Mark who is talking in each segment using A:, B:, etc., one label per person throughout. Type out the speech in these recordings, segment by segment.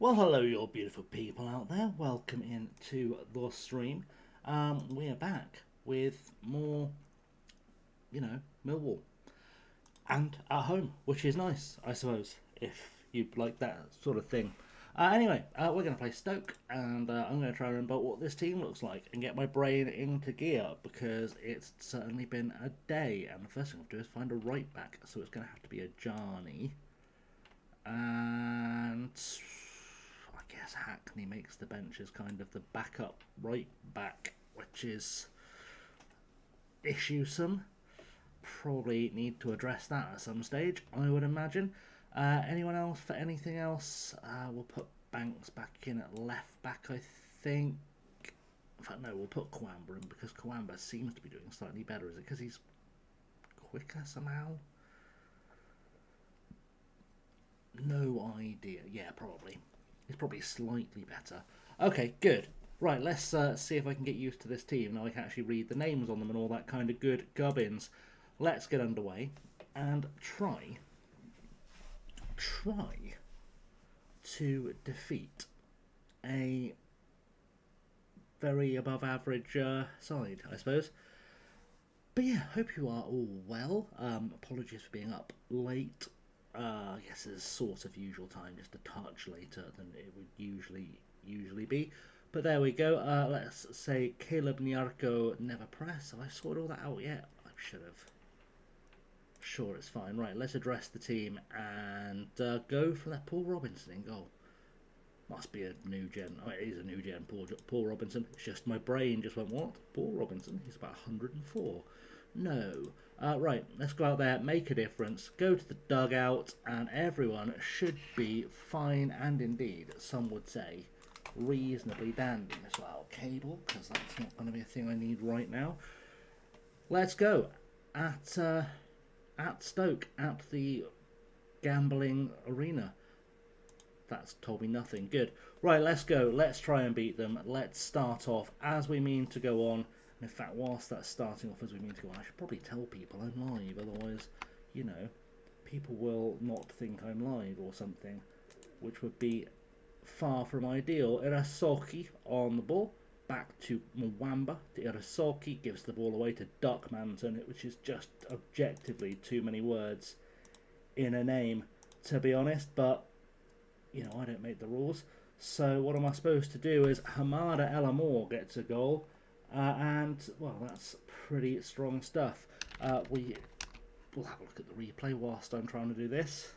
A: Well, hello, you beautiful people out there. Welcome in to the stream. We are back with more, Millwall and at home, which is nice, I suppose, if you like that sort of thing. Anyway, we're going to play Stoke, and I'm going to try and remember what this team looks like and get my brain into gear because it's certainly been a day. And the first thing I have to do is find a right back, so it's going to have to be a Johnny. And I guess Hackney makes the bench as kind of the backup right back, which is issuesome. Probably need to address that at some stage, I would imagine. Anyone else for anything else? We'll put Banks back in at left back, I think. In fact, no, we'll put Coimbra in because Coimbra seems to be doing slightly better. Is it because he's quicker somehow? No idea. Yeah, probably. He's probably slightly better. Okay, good. Right, let's see if I can get used to this team. Now I can actually read the names on them and all that kind of good gubbins. Let's get underway and try to defeat a very above average side, I suppose. But yeah, hope you are all well. Apologies for being up late. I guess it's sort of usual time, just a touch later than it would usually be. But there we go. Let's say Caleb Nyarko never press. Have I sorted all that out yet? I should have. Sure, it's fine. Right, let's address the team and go for that Paul Robinson in goal. Must be a new gen. Oh, it is a new gen, Paul Robinson. It's just my brain just went, what? Paul Robinson? He's about 104. No. Right, let's go out there, make a difference, go to the dugout, and everyone should be fine and indeed, some would say, reasonably dandy as well. Cable, because that's not going to be a thing I need right now. Let's go. At Stoke, at the gambling arena. That's told me nothing. Good. Right, let's go. Let's try and beat them. Let's start off as we mean to go on. And in fact, whilst that's starting off as we mean to go on, I should probably tell people I'm live. Otherwise, people will not think I'm live or something, which would be far from ideal. Irasoki on the ball. Back to Mwamba. Irasoki gives the ball away to Duckmanton, which is just objectively too many words in a name, to be honest. But I don't make the rules. So what am I supposed to do is Hamada El Amour gets a goal. And, well, that's pretty strong stuff. We'll have a look at the replay whilst I'm trying to do this.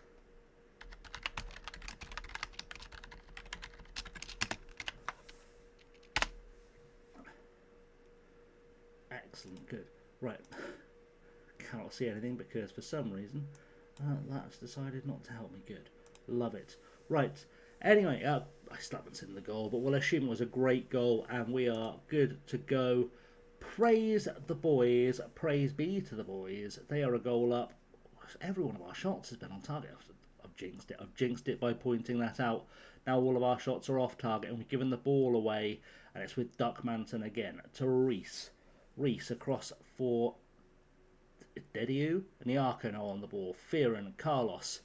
A: Excellent, good. Right. Cannot see anything because for some reason that's decided not to help me. Good. Love it. Right, anyway, I still haven't seen the goal, but we'll assume it was a great goal, and we are good to go. Praise the boys, praise be to the boys. They are a goal up. Every one of our shots has been on target. I've jinxed it by pointing that out. Now all of our shots are off target, and we've given the ball away, and it's with Duckmanton again to Reese. Reese across for Dediu, and Nyarko now on the ball. Fearon, Carlos.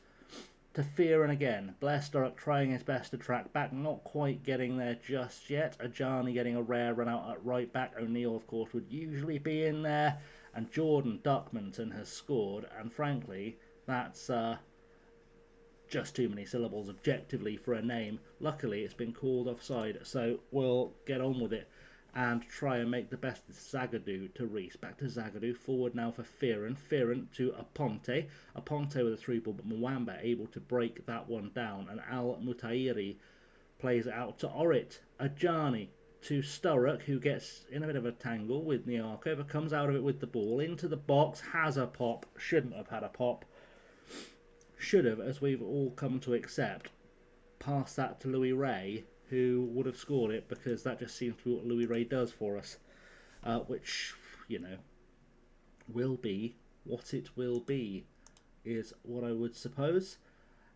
A: To Fearon again. Blair Sturrock trying his best to track back, not quite getting there just yet. Ajani getting a rare run out at right back. O'Neill, of course, would usually be in there. And Jordan Duckmanton has scored. And frankly, that's just too many syllables objectively for a name. Luckily, it's been called offside, so we'll get on with it and try and make the best of Zagadou to Reese. Back to Zagadou, forward now for Fearon. Fearon to Aponte. Aponte with a through ball, but Mwamba able to break that one down. And Al Mutairi plays it out to Orit. Ajani to Sturrock, who gets in a bit of a tangle with Nyarko, but comes out of it with the ball. Into the box, has a pop. Shouldn't have had a pop. Should have, as we've all come to accept. Pass that to Louis Ray, who would have scored it, because that just seems to be what Louis Ray does for us. Which, will be what it will be, is what I would suppose.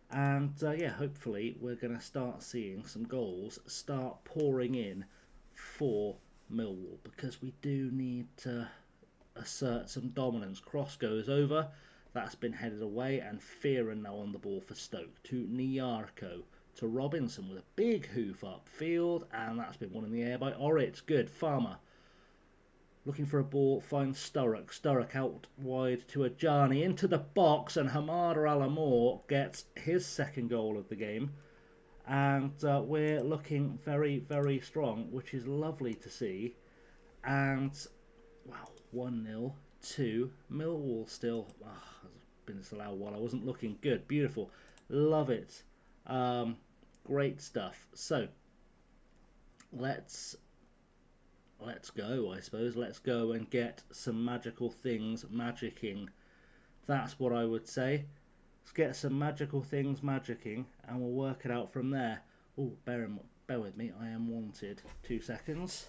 A: And, yeah, hopefully we're going to start seeing some goals start pouring in for Millwall, because we do need to assert some dominance. Cross goes over. That's been headed away, and Fearon now on the ball for Stoke to Nyarko. to Robinson with a big hoof upfield, and that's been won in the air by Orrit. Good. Farmer looking for a ball, finds Sturrock. Sturrock out wide to Ajani into the box, and Hamada Alamore gets his second goal of the game. And we're looking very, very strong, which is lovely to see. And, wow, 1-0 to Millwall still. Has been disallowed while I wasn't looking. Good, beautiful. Love it. Great stuff. So, let's go, I suppose. Let's go and get some magical things magicking. That's what I would say. Let's get some magical things magicking, and we'll work it out from there. Oh, bear with me. I am wanted. 2 seconds.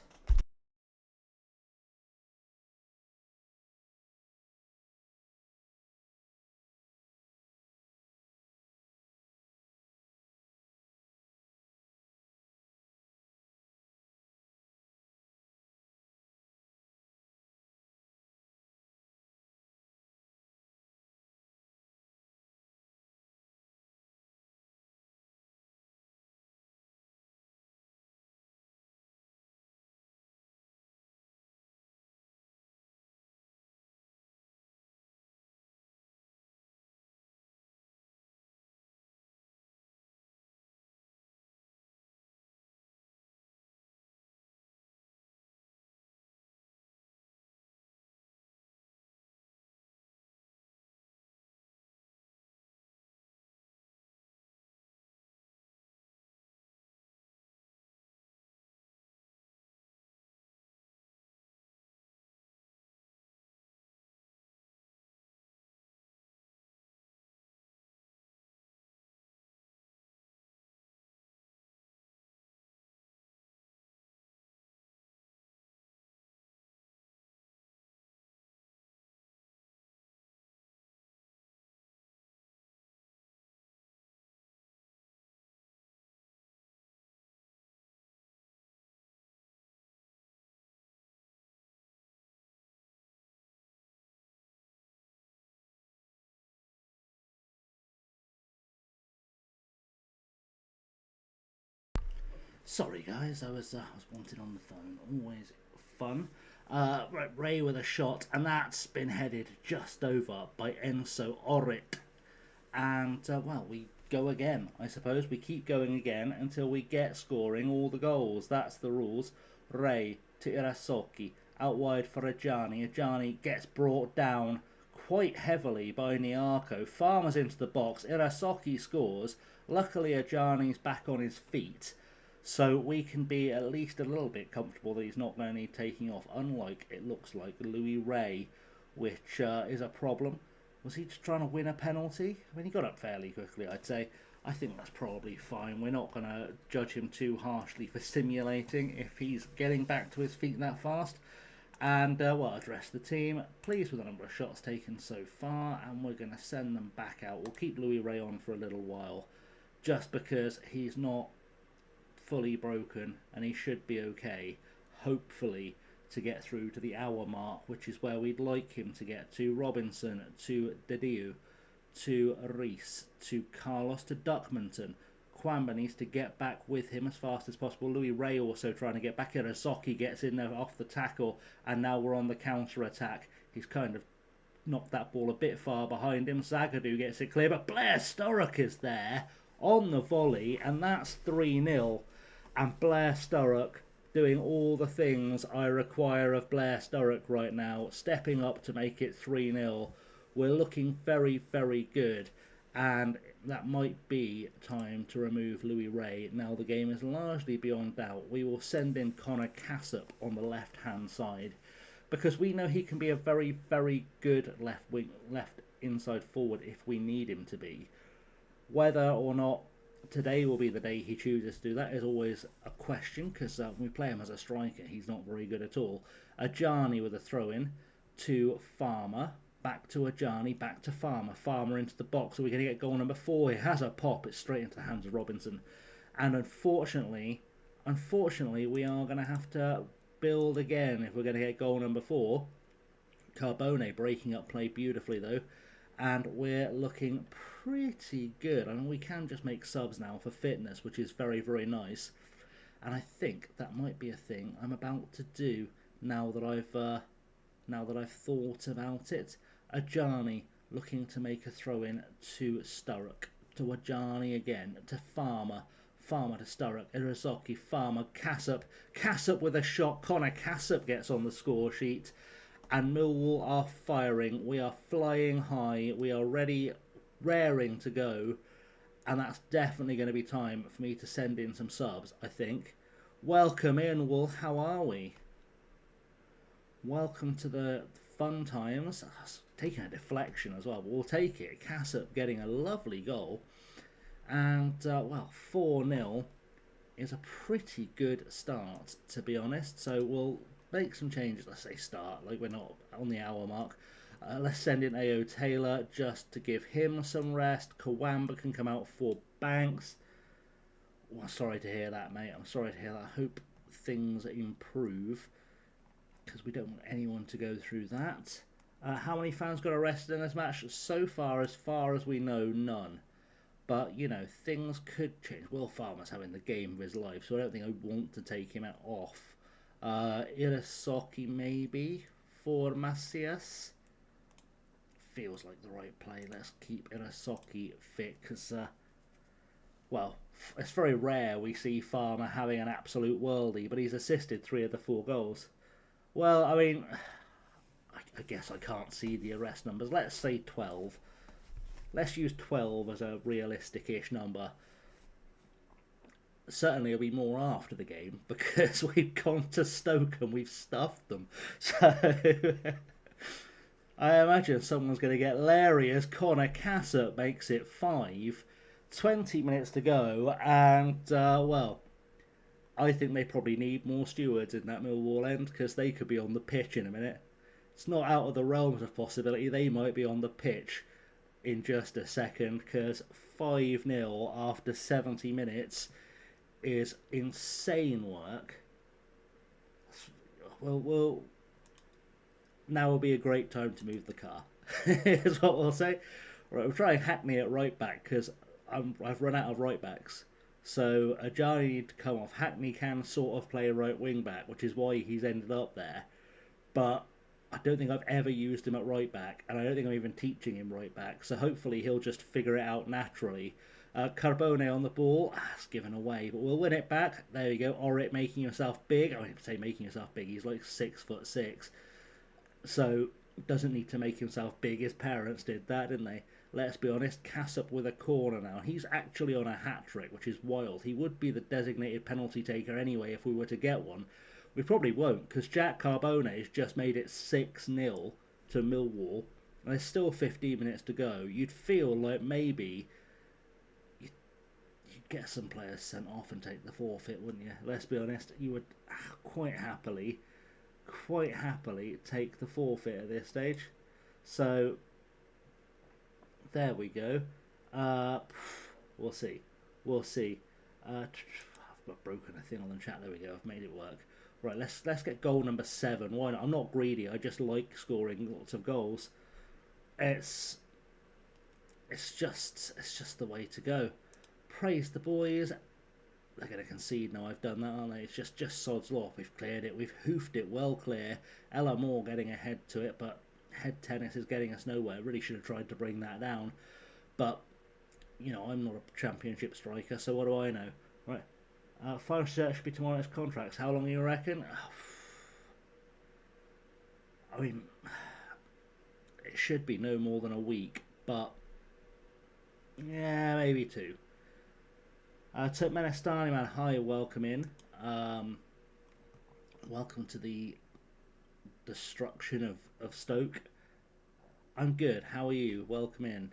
A: Sorry guys, I was wanted on the phone. Always fun. Right, Ray with a shot, and that's been headed just over by Enzo Orrit. And well, we go again, I suppose. We keep going again until we get scoring all the goals. That's the rules. Ray to Irasoki, out wide for Ajani. Ajani gets brought down quite heavily by Niarko. Farmer's into the box. Irasoki scores. Luckily, Ajani's back on his feet, so we can be at least a little bit comfortable that he's not going to need taking off, unlike it looks like Louis Ray, which is a problem. Was he just trying to win a penalty? I mean, he got up fairly quickly, I'd say. I think that's probably fine. We're not going to judge him too harshly for simulating if he's getting back to his feet that fast. And, well, address the team. Pleased with the number of shots taken so far, and we're going to send them back out. We'll keep Louis Ray on for a little while, just because he's not fully broken and he should be okay, hopefully, to get through to the hour mark, which is where we'd like him to get to. Robinson to Dediu to Reese to Carlos to Duckmanton. Kwamba needs to get back with him as fast as possible. Louis Ray also trying to get back. Irasoki gets in there off the tackle, and now we're on the counter attack. He's kind of knocked that ball a bit far behind him. Zagadou gets it clear, but Blair Sturrock is there on the volley, and that's 3-0. And Blair Sturrock doing all the things I require of Blair Sturrock right now, stepping up to make it 3-0. We're looking very, very good, and that might be time to remove Louis Ray. Now the game is largely beyond doubt. We will send in Connor Cassop on the left-hand side, because we know he can be a very, very good left inside forward if we need him to be. Whether or not today will be the day he chooses to do that is always a question, because when we play him as a striker, he's not very good at all. Ajani with a throw-in to Farmer, back to Ajani, back to Farmer. Farmer into the box, so we're going to get goal number 4. He has a pop, it's straight into the hands of Robinson. And unfortunately, we are going to have to build again if we're going to get goal number 4. Carbone breaking up play beautifully though. and we're looking pretty good. I mean, we can just make subs now for fitness, which is very, very nice. And I think that might be a thing I'm about to do now that I've thought about it. Ajani looking to make a throw in to Sturrock, to Ajani again, to Farmer. Farmer to Sturrock, Irazaki, Farmer, Cassop with a shot. Connor Cassop gets on the score sheet. And Millwall are firing. We are flying high. We are ready, raring to go. And that's definitely going to be time for me to send in some subs, I think. Welcome in, Wool. How are we? Welcome to the fun times. Taking a deflection as well, but we'll take it. Cassop getting a lovely goal. And, well, 4-0 is a pretty good start, to be honest. So we'll make some changes. Let's say start, like we're not on the hour mark. Let's send in A.O. Taylor just to give him some rest. Kawamba can come out for Banks. Well, sorry to hear that, mate. I'm sorry to hear that. I hope things improve, because we don't want anyone to go through that. How many fans got arrested in this match? So far as we know, none. But, you know, things could change. Will Farmer's having the game of his life, so I don't think I want to take him off. Irasoki maybe for Macias. Feels like the right play. Let's keep Irasoki fit, because, well, it's very rare we see Farmer having an absolute worldie, but he's assisted 3 of the 4 goals. Well, I mean, I guess I can't see the arrest numbers. Let's say 12. Let's use 12 as a realistic-ish number. Certainly it'll be more after the game, because we've gone to Stoke and we've stuffed them. So I imagine someone's going to get leery as Connor Cassop makes it 5. 20 minutes to go, and, well, I think they probably need more stewards in that Millwall end, because they could be on the pitch in a minute. It's not out of the realms of possibility. They might be on the pitch in just a second, because 5-0 after 70 minutes is insane work. Well, now will be a great time to move the car, is what we'll say. Right, we'll try and Hackney at right back, because I've run out of right backs. So Ajani need to come off. Hackney can sort of play a right wing back, which is why he's ended up there. But I don't think I've ever used him at right back, and I don't think I'm even teaching him right back. So hopefully he'll just figure it out naturally. Carbone on the ball. It's given away, but we'll win it back. There we go. Orit making himself big. I wouldn't say making himself big. He's like 6'6", so doesn't need to make himself big. His parents did that, didn't they? Let's be honest. Cassop with a corner now. He's actually on a hat-trick, which is wild. He would be the designated penalty taker anyway if we were to get one. We probably won't, because Jack Carbone has just made it 6-0 to Millwall, and there's still 15 minutes to go. You'd feel like maybe you'd get some players sent off and take the forfeit, wouldn't you? Let's be honest. You would quite happily take the forfeit at this stage. So there we go. We'll see. I've got broken a thing on the chat. There we go. I've made it work. Right, let's get goal number 7. Why not? I'm not greedy. I just like scoring lots of goals. It's just the way to go. Praise the boys. They're going to concede now. I've done that, aren't they? It's just sod's law. We've cleared it. We've hoofed it well clear. Ella Moore getting ahead to it, but head tennis is getting us nowhere. Really should have tried to bring that down. But, you know, I'm not a championship striker, so what do I know? Right. Final search should be tomorrow's contracts. How long do you reckon? I mean, it should be no more than a week, but yeah, maybe 2. Turkmenistani man, hi, welcome in. Welcome to the destruction of Stoke. I'm good. How are you? Welcome in.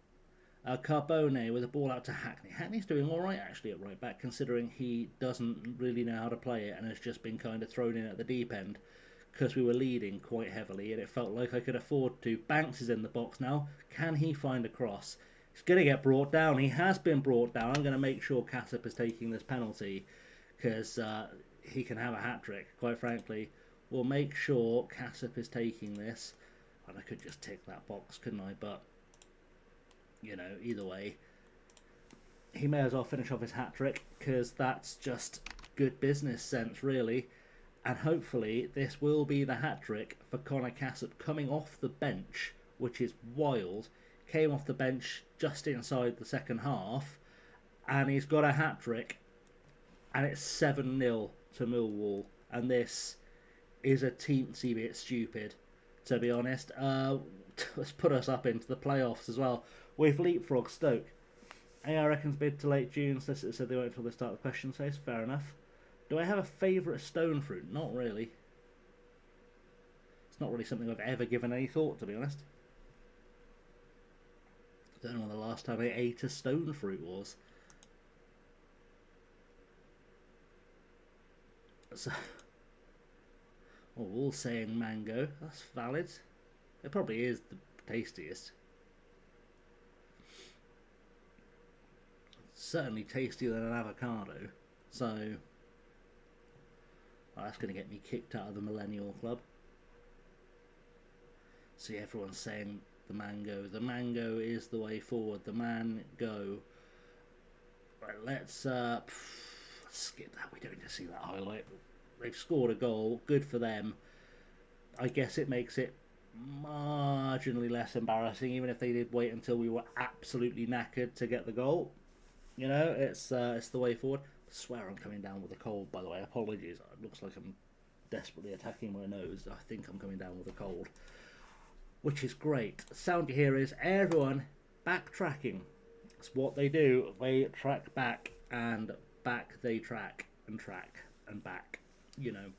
A: Carbone with a ball out to Hackney. Hackney's doing all right actually at right back, considering he doesn't really know how to play it and has just been kind of thrown in at the deep end because we were leading quite heavily and it felt like I could afford to. Banks is in the box now. Can he find a cross? He's going to get brought down. He has been brought down. I'm going to make sure Cassop is taking this penalty because he can have a hat-trick, quite frankly. We'll make sure Cassop is taking this. And I could just tick that box, couldn't I? But You know, either way, he may as well finish off his hat-trick, because that's just good business sense, really. And hopefully this will be the hat-trick for Connor Cassop coming off the bench, which is wild. Came off the bench just inside the second half, and he's got a hat-trick, and it's 7-0 to Millwall. And this is a teensy bit stupid, to be honest. Let's put us up into the playoffs as well. We've leapfrogged Stoke. AI reckons mid to late June. Solicitor said they won't until they start the question phase. Fair enough. Do I have a favourite stone fruit? Not really. It's not really something I've ever given any thought, to be honest. I don't know when the last time I ate a stone fruit was. So, all saying mango. That's valid. It probably is the tastiest. Certainly tastier than an avocado. So, that's going to get me kicked out of the Millennial Club. See, everyone's saying the mango. The mango is the way forward. The man-go. Right, let's skip that. We don't need to see that highlight. They've scored a goal. Good for them. I guess it makes it marginally less embarrassing, even if they did wait until we were absolutely knackered to get the goal. You know, it's the way forward. I swear I'm coming down with a cold, by the way. Apologies. It looks like I'm desperately attacking my nose. I think I'm coming down with a cold, which is great. The sound you hear is everyone backtracking. It's what they do. They track back, and back they track and back. You know.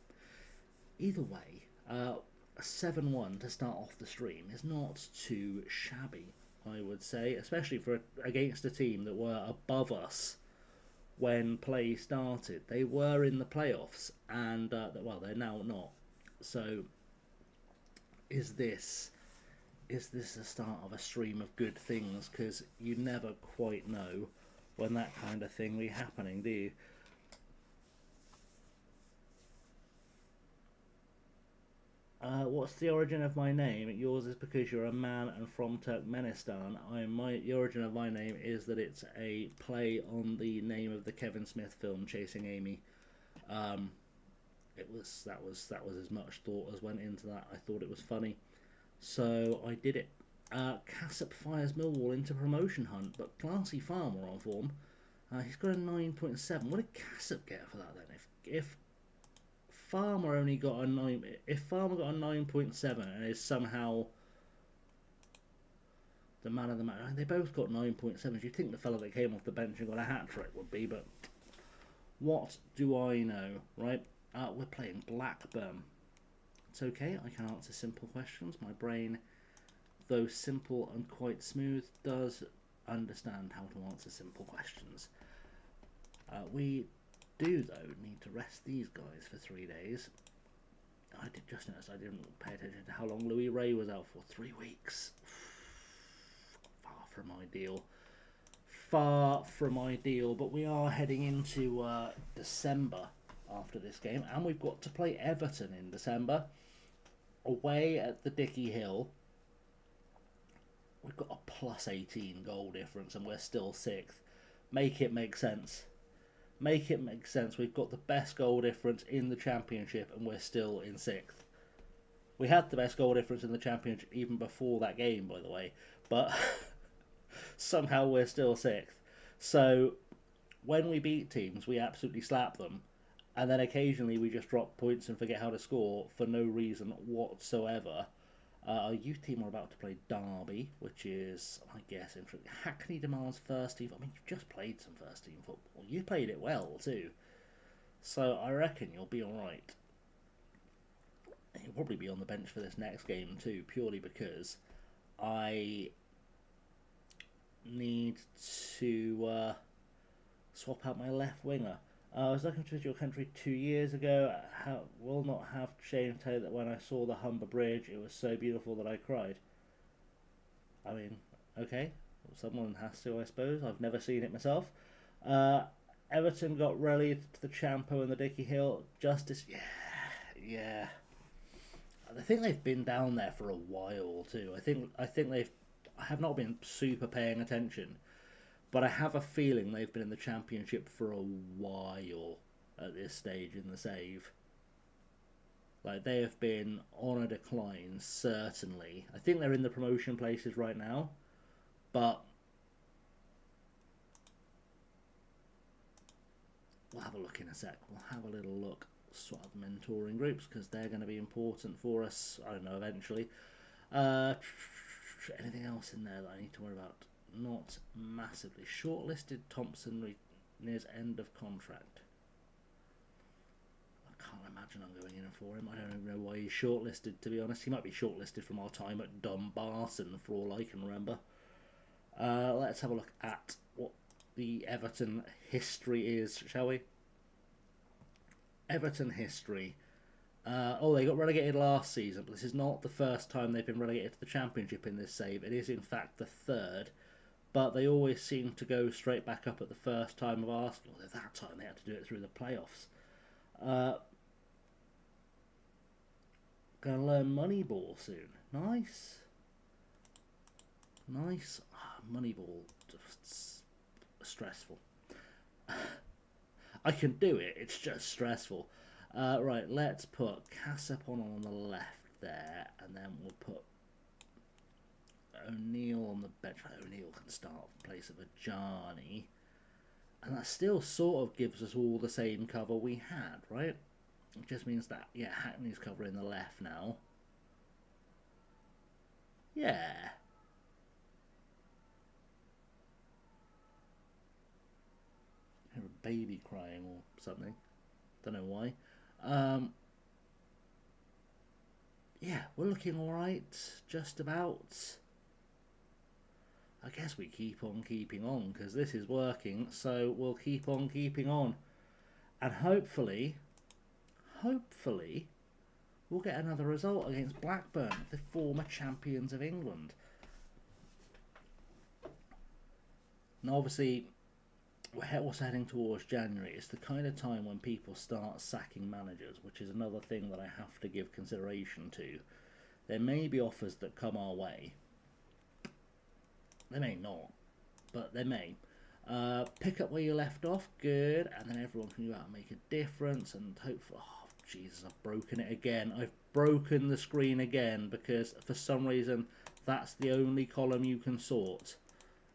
A: Either way, a 7-1 to start off the stream is not too shabby, I would say, especially for against a team that were above us when play started. They were in the playoffs, and well, they're now not. So, is this the start of a stream of good things? Because you never quite know when that kind of thing will be happening, do you? What's the origin of my name? Yours is because you're a man and from Turkmenistan. The origin of my name is that it's a play on the name of the Kevin Smith film Chasing Amy. That was as much thought as went into that. I thought it was funny, so I did it. Cassop fires Millwall into promotion hunt, but Classy Farmer on form. He's got a 9.7. What did Cassop get for that then? If Farmer only got a 9, if Farmer got a 9.7 and is somehow the man of the match, they both got 9.7s. You'd think the fellow that came off the bench and got a hat trick would be, but what do I know, right? We're playing Blackburn. It's okay, I can answer simple questions. My brain, though simple and quite smooth, does understand how to answer simple questions. We do, though, need to rest these guys for 3 days. I did just notice I didn't pay attention to how long Louis Ray was out for. 3 weeks. Far from ideal. Far from ideal, but we are heading into December after this game, and we've got to play Everton in December, away at the Dickey Hill. We've got a plus 18 goal difference, and we're still 6th. Make it make sense. Make it make sense. We've got the best goal difference in the Championship, and we're still in 6th. We had the best goal difference in the Championship even before that game, by the way, but somehow we're still 6th. So when we beat teams, we absolutely slap them, and then occasionally we just drop points and forget how to score for no reason whatsoever. Our youth team are about to play Derby, which is, I guess, interesting. Hackney demands first team. I mean, you've just played some first team football. You played it well, too. So I reckon you'll be alright. You'll probably be on the bench for this next game, too, purely because I need to swap out my left winger. I was looking to visit your country 2 years ago. Will not have shame to tell you that when I saw the Humber Bridge, it was so beautiful that I cried. I mean, okay, well, someone has to, I suppose. I've never seen it myself. Everton got relegated to the Champo and the Dickey Hill. Justice, yeah. I think they've been down there for a while too. I think they've. I have not been super paying attention, but I have a feeling they've been in the Championship for a while at this stage in the save. Like, they have been on a decline, certainly. I think they're in the promotion places right now, but we'll have a look in a sec. We'll have a little look. Sort of mentoring groups, because they're going to be important for us, I don't know, eventually. Anything else in there that I need to worry about? Not massively. Shortlisted Thompson nears end of contract. I can't imagine I'm going in for him. I don't even know why he's shortlisted, to be honest. He might be shortlisted from our time at Dumbarton, for all I can remember. Let's have a look at what the Everton history is, shall we? Everton history. They got relegated last season, but this is not the first time they've been relegated to the Championship in this save. It is, in fact, the third, but they always seem to go straight back up at the first time of Arsenal. At that time, they had to do it through the playoffs. Gonna learn Moneyball soon. Nice. Nice. Moneyball. Just stressful. I can do it, it's just stressful. Right, let's put Casapon on the left there, and then we'll put O'Neill on the bench. O'Neill can start in place of Ajani. And that still sort of gives us all the same cover we had, right? It just means that, yeah, Hackney's covering the left now. Yeah. I hear a baby crying or something. Don't know why. Yeah, we're looking alright, just about. I guess we keep on keeping on, because this is working, so we'll keep on keeping on. And hopefully, we'll get another result against Blackburn, the former champions of England. Now, obviously, we're also heading towards January. It's the kind of time when people start sacking managers, which is another thing that I have to give consideration to. There may be offers that come our way. They may not, but they may. Pick up where you left off, good, and then everyone can go out and make a difference, and hopefully... Oh, Jesus, I've broken it again. I've broken the screen again, because for some reason, that's the only column you can sort.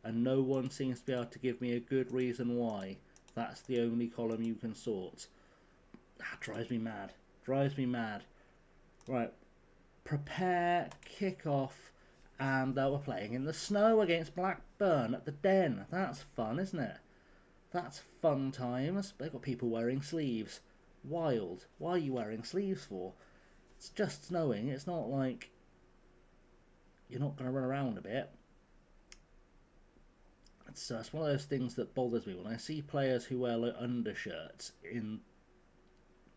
A: And no one seems to be able to give me a good reason why that's the only column you can sort. That drives me mad. Drives me mad. Right. Prepare, kick off, and we're playing in the snow against Blackburn at the Den. That's fun, isn't it? That's fun times. They've got people wearing sleeves. Wild. Why are you wearing sleeves for? It's just snowing. It's not like you're not going to run around a bit. It's one of those things that bothers me when I see players who wear like undershirts in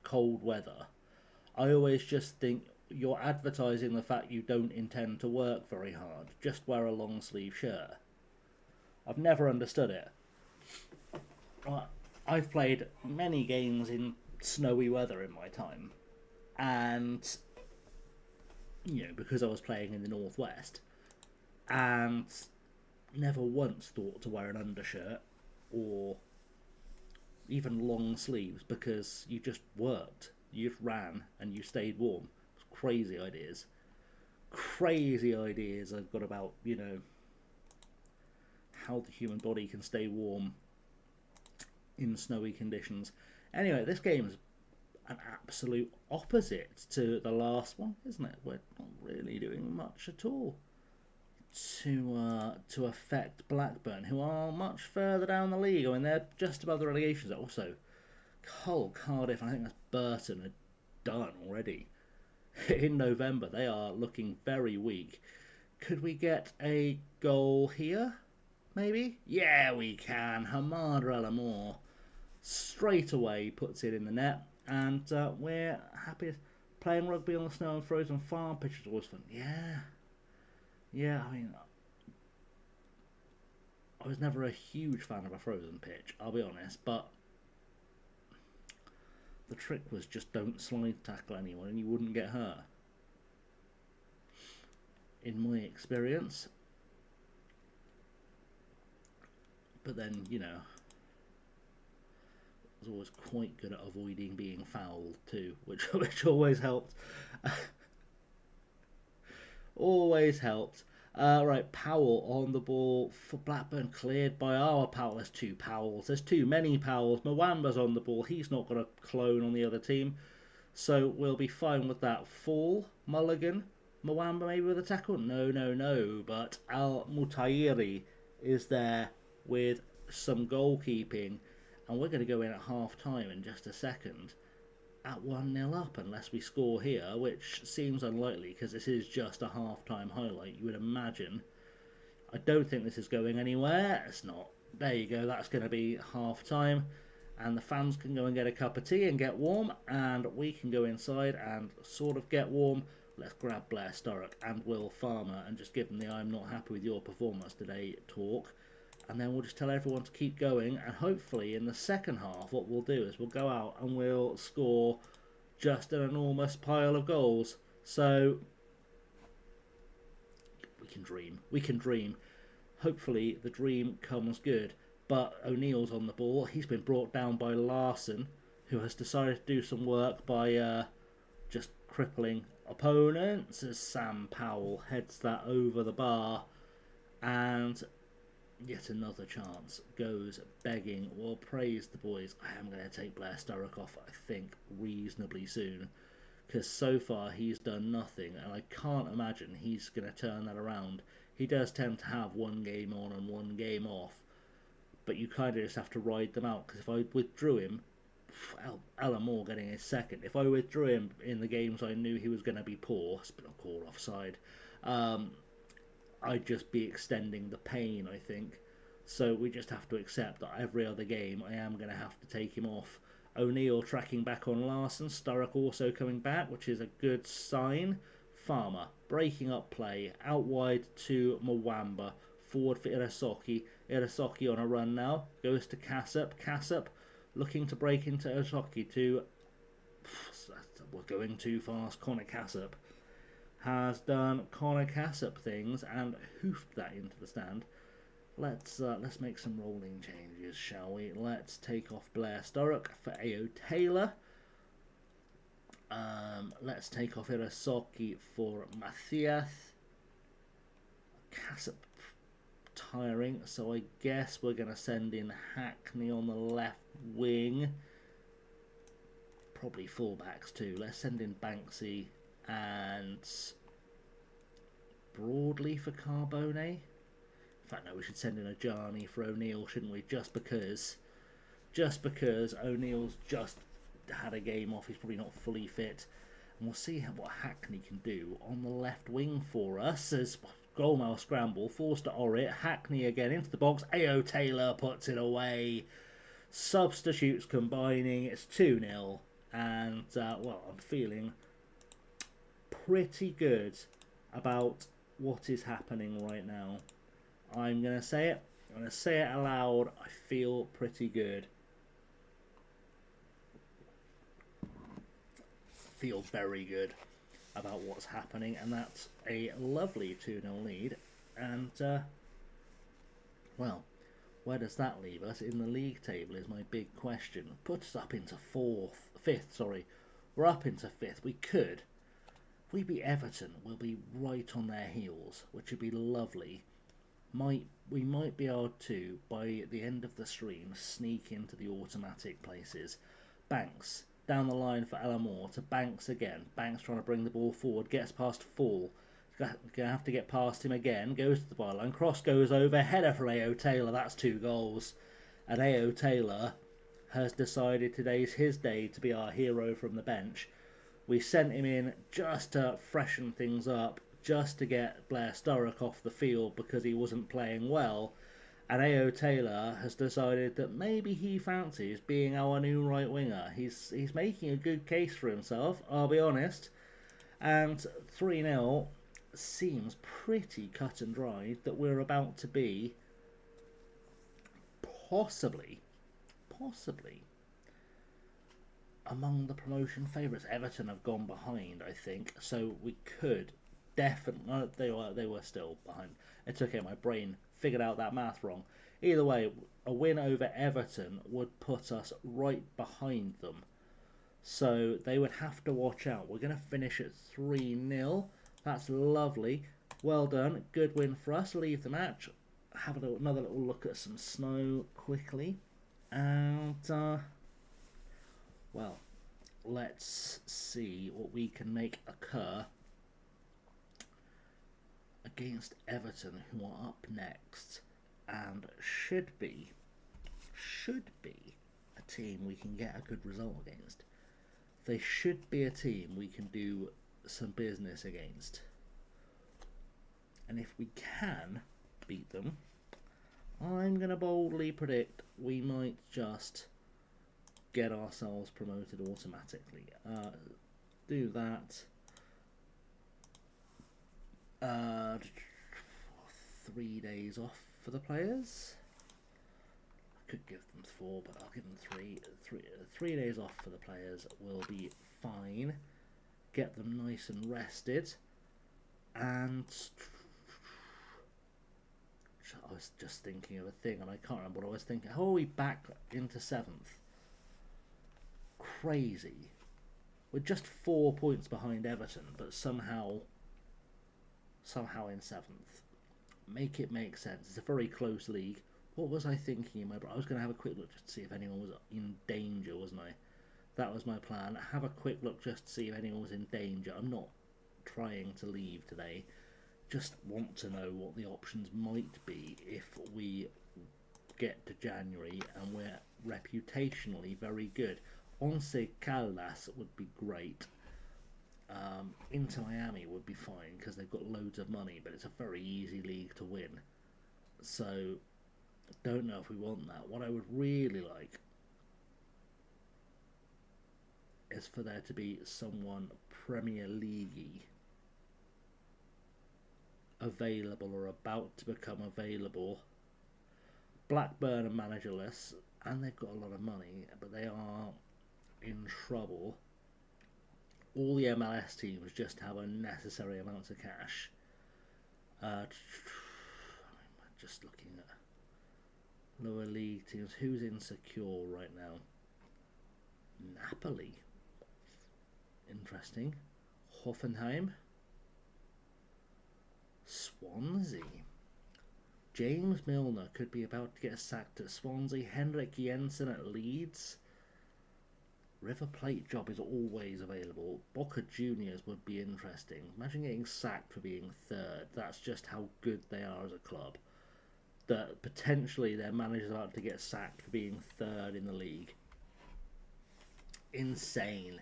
A: cold weather. I always just think you're advertising the fact you don't intend to work very hard. Just wear a long sleeve shirt. I've never understood it. I've played many games in snowy weather in my time, and because I was playing in the northwest, and never once thought to wear an undershirt or even long sleeves, because you just worked, you just ran and you stayed warm. Crazy ideas I've got about how the human body can stay warm in snowy conditions. Anyway, this game is an absolute opposite to the last one, isn't it? We're not really doing much at all to affect Blackburn, who are much further down the league. I mean, they're just above the relegation zone. Also, Hull, Cardiff, and I think that's Burton are done already. In November, they are looking very weak. Could we get a goal here? Maybe? Yeah, we can. Hamada El Amour straight away puts it in the net, and we're happy. Playing rugby on the snow and frozen farm pitch is always fun. Yeah, I mean, I was never a huge fan of a frozen pitch, I'll be honest, but the trick was just don't slide tackle anyone and you wouldn't get hurt. In my experience. But then, you know, I was always quite good at avoiding being fouled too, which always helped. Always helped. Right, Powell on the ball for Blackburn, cleared by our Powell. There's two Powells. There's too many Powells. Mwamba's on the ball. He's not got a clone on the other team. So we'll be fine with that. Fall, Mulligan, Mwamba maybe with a tackle? No. But Al Mutairi is there with some goalkeeping. And we're going to go in at half-time in just a second at 1-0 up unless we score here, which seems unlikely because this is just a half-time highlight, you would imagine. I don't think this is going anywhere. It's not. There you go. That's going to be half-time. And the fans can go and get a cup of tea and get warm. And we can go inside and sort of get warm. Let's grab Blair Sturrock and Will Farmer and just give them the "I'm not happy with your performance today" talk. And then we'll just tell everyone to keep going. And hopefully in the second half, what we'll do is we'll go out and we'll score just an enormous pile of goals. So we can dream. We can dream. Hopefully the dream comes good. But O'Neill's on the ball. He's been brought down by Larson, who has decided to do some work by just crippling opponents as Sam Powell heads that over the bar. And yet another chance goes begging. Well, praise the boys. I am going to take Blair Sturrock off, I think, reasonably soon. Because so far he's done nothing. And I can't imagine he's going to turn that around. He does tend to have one game on and one game off. But you kind of just have to ride them out. Because if I withdrew him, Alan Moore getting his second. If I withdrew him in the games I knew he was going to be poor, spin a call offside, I'd just be extending the pain, I think. So we just have to accept that every other game I am going to have to take him off. O'Neill tracking back on Larson. Sturrock also coming back, which is a good sign. Farmer breaking up play. Out wide to Mwamba. Forward for Irasoki. Irasoki on a run now. Goes to Cassop. Cassop looking to break into Irasoki to... We're going too fast. Connor Cassop has done Connor Cassop things and hoofed that into the stand. Let's make some rolling changes, shall we? Let's take off Blair Sturrock for A.O. Taylor. Let's take off Irasoki for Matthias. Cassop tiring, so I guess we're going to send in Hackney on the left wing. Probably fullbacks too. Let's send in Banksy and Broadley for Carbone. In fact, no, we should send in a Ajani for O'Neill, shouldn't we? Just because O'Neill's just had a game off. He's probably not fully fit. And we'll see what Hackney can do on the left wing for us as goalmouth scramble, forced to Orrit. Hackney again into the box. A.O. Taylor puts it away. Substitutes combining. It's 2-0. And, well, I'm feeling pretty good about what is happening right now. I'm going to say it. I'm going to say it aloud. I feel pretty good. Feel very good about what's happening. And that's a lovely 2-0 lead. And, well, where does that leave us in the league table is my big question. Puts us up into fifth. We're up into fifth. We could. If we beat Everton, we'll be right on their heels, which would be lovely. We might be able to, by the end of the stream, sneak into the automatic places. Banks, down the line for Elamore, to Banks again. Banks trying to bring the ball forward, gets past Fall. Going to have to get past him again, goes to the byline, cross goes over, header for A.O. Taylor, that's 2 goals. And A.O. Taylor has decided today's his day to be our hero from the bench. We sent him in just to freshen things up, just to get Blair Sturrock off the field because he wasn't playing well. And A.O. Taylor has decided that maybe he fancies being our new right winger. He's making a good case for himself, I'll be honest. And 3-0 seems pretty cut and dried that we're about to be possibly among the promotion favourites. Everton have gone behind, I think, so we could definitely... they were still behind. It's okay, my brain figured out that math wrong. Either way, a win over Everton would put us right behind them. So they would have to watch out. We're going to finish at 3-0. That's lovely. Well done. Good win for us. Leave the match. Have another little look at some snow quickly. And, well, let's see what we can make occur against Everton, who are up next. And should be a team we can get a good result against. They should be a team we can do some business against. And if we can beat them, I'm going to boldly predict we might just get ourselves promoted automatically. Do that. 3 days off for the players. I could give them 4, but I'll give them 3. 3 days off for the players will be fine. Get them nice and rested. And I was just thinking of a thing, and I can't remember what I was thinking. How are we back into 7th? Crazy. We're just 4 points behind Everton, but somehow in 7th. Make it make sense. It's a very close league. What was I thinking? I was going to have a quick look just to see if anyone was in danger, wasn't I? That was my plan. Have a quick look just to see if anyone was in danger. I'm not trying to leave today. Just want to know what the options might be if we get to January and we're reputationally very good. Once Caldas would be great. Inter Miami would be fine because they've got loads of money, but it's a very easy league to win. So, don't know if we want that. What I would really like is for there to be someone Premier League-y available or about to become available. Blackburn are managerless, and they've got a lot of money, but they are in trouble. All the MLS teams just have unnecessary amounts of cash. Just looking at lower league teams. Who's insecure right now? Napoli. Interesting. Hoffenheim. Swansea. James Milner could be about to get sacked at Swansea. Henrik Jensen at Leeds. River Plate job is always available. Boca Juniors would be interesting. Imagine getting sacked for being 3rd. That's just how good they are as a club. That potentially their manager's about to get sacked for being 3rd in the league. Insane.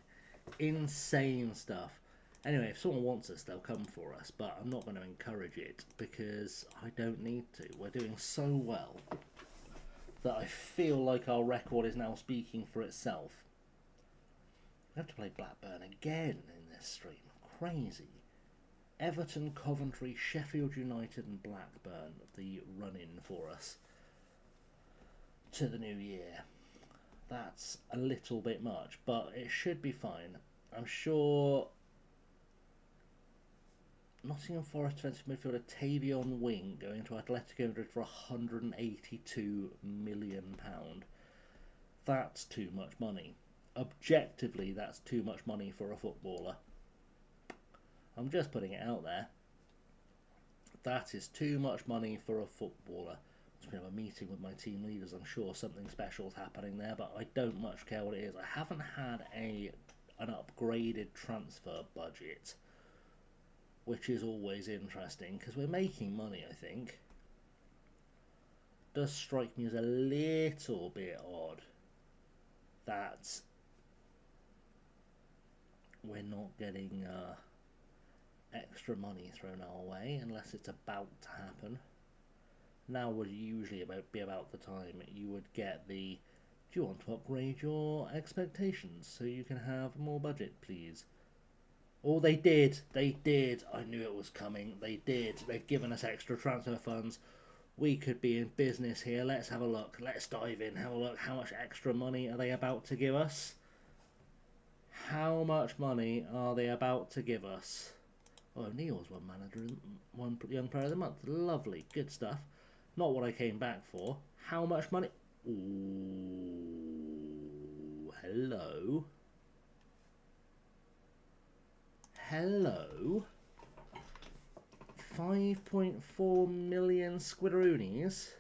A: Insane stuff. Anyway, if someone wants us, they'll come for us, but I'm not going to encourage it because I don't need to. We're doing so well that I feel like our record is now speaking for itself. We have to play Blackburn again in this stream. Crazy. Everton, Coventry, Sheffield United and Blackburn, the run-in for us to the new year. That's a little bit much, but it should be fine. I'm sure Nottingham Forest defensive midfielder Tavion Wing going to Atletico Madrid for £182 million. That's too much money. Objectively, that's too much money for a footballer. I'm just putting it out there. That is too much money for a footballer. I'm going to have a meeting with my team leaders. I'm sure something special is happening there, but I don't much care what it is. I haven't had an upgraded transfer budget, which is always interesting because we're making money, I think. Does strike me as a little bit odd that we're not getting extra money thrown our way unless it's about to happen. Now would usually be about the time you would get the, do you want to upgrade your expectations so you can have more budget, please? Oh, they did. They did. I knew it was coming. They did. They've given us extra transfer funds. We could be in business here. Let's have a look. Let's dive in. Have a look. How much extra money are they about to give us? How much money are they about to give us? Oh, Neil's one young player of the month. Lovely. Good stuff. Not what I came back for. How much money? Ooh, hello. Hello. 5.4 million squidroonies.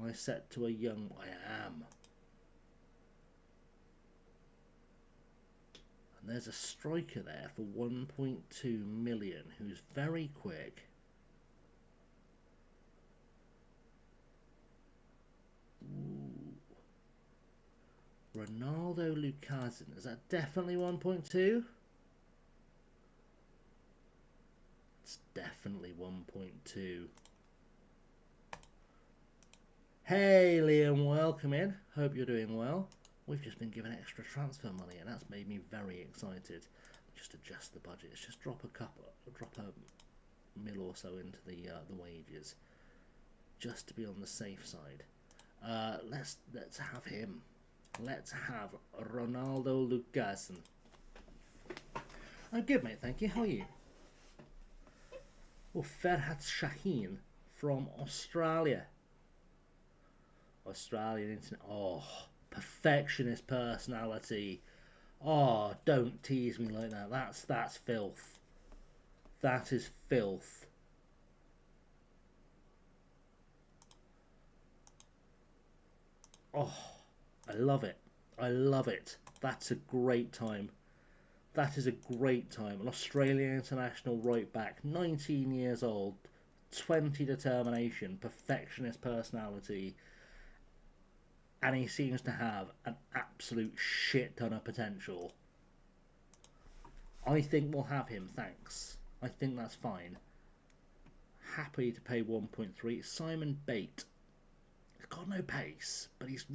A: I set to a young... I am. And there's a striker there for 1.2 million who's very quick. Ooh. Ronaldo Lukazin. Is that definitely 1.2? It's definitely 1.2. Hey Liam, welcome in. Hope you're doing well. We've just been given extra transfer money and that's made me very excited. Just adjust the budget. Let's just drop a mil or so into the wages, just to be on the safe side. Let's have him. Let's have Ronaldo Lukazin. I'm good, mate. Thank you. How are you? Oh, Ferhat Shaheen from Australia. Australian internet. Oh, perfectionist personality. Oh, don't tease me like that. That's filth. That is filth. Oh, I love it. I love it. That's a great time. That is a great time. An Australian international right back, 19 years old, 20 determination, perfectionist personality, and he seems to have an absolute shit ton of potential. I think we'll have him, thanks. I think that's fine. Happy to pay 1.3. Simon Bate. He's got no pace, but he's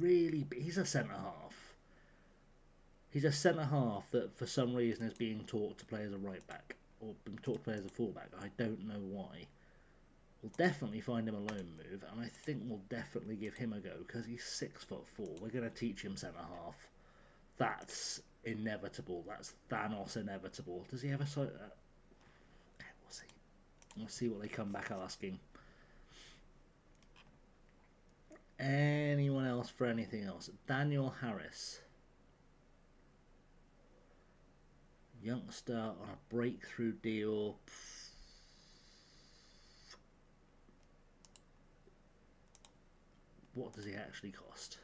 A: a centre-half. He's a centre-half that for some reason is being taught to play as a right-back, or being taught to play as a full-back. I don't know why. We'll definitely find him a loan move, and I think we'll definitely give him a go, because he's 6'4". We're going to teach him centre-half. That's inevitable. That's Thanos inevitable. Does he ever... Okay, we'll see. We'll see what they come back asking. Anyone else for anything else? Daniel Harris. Youngster on a breakthrough deal. What does he actually cost?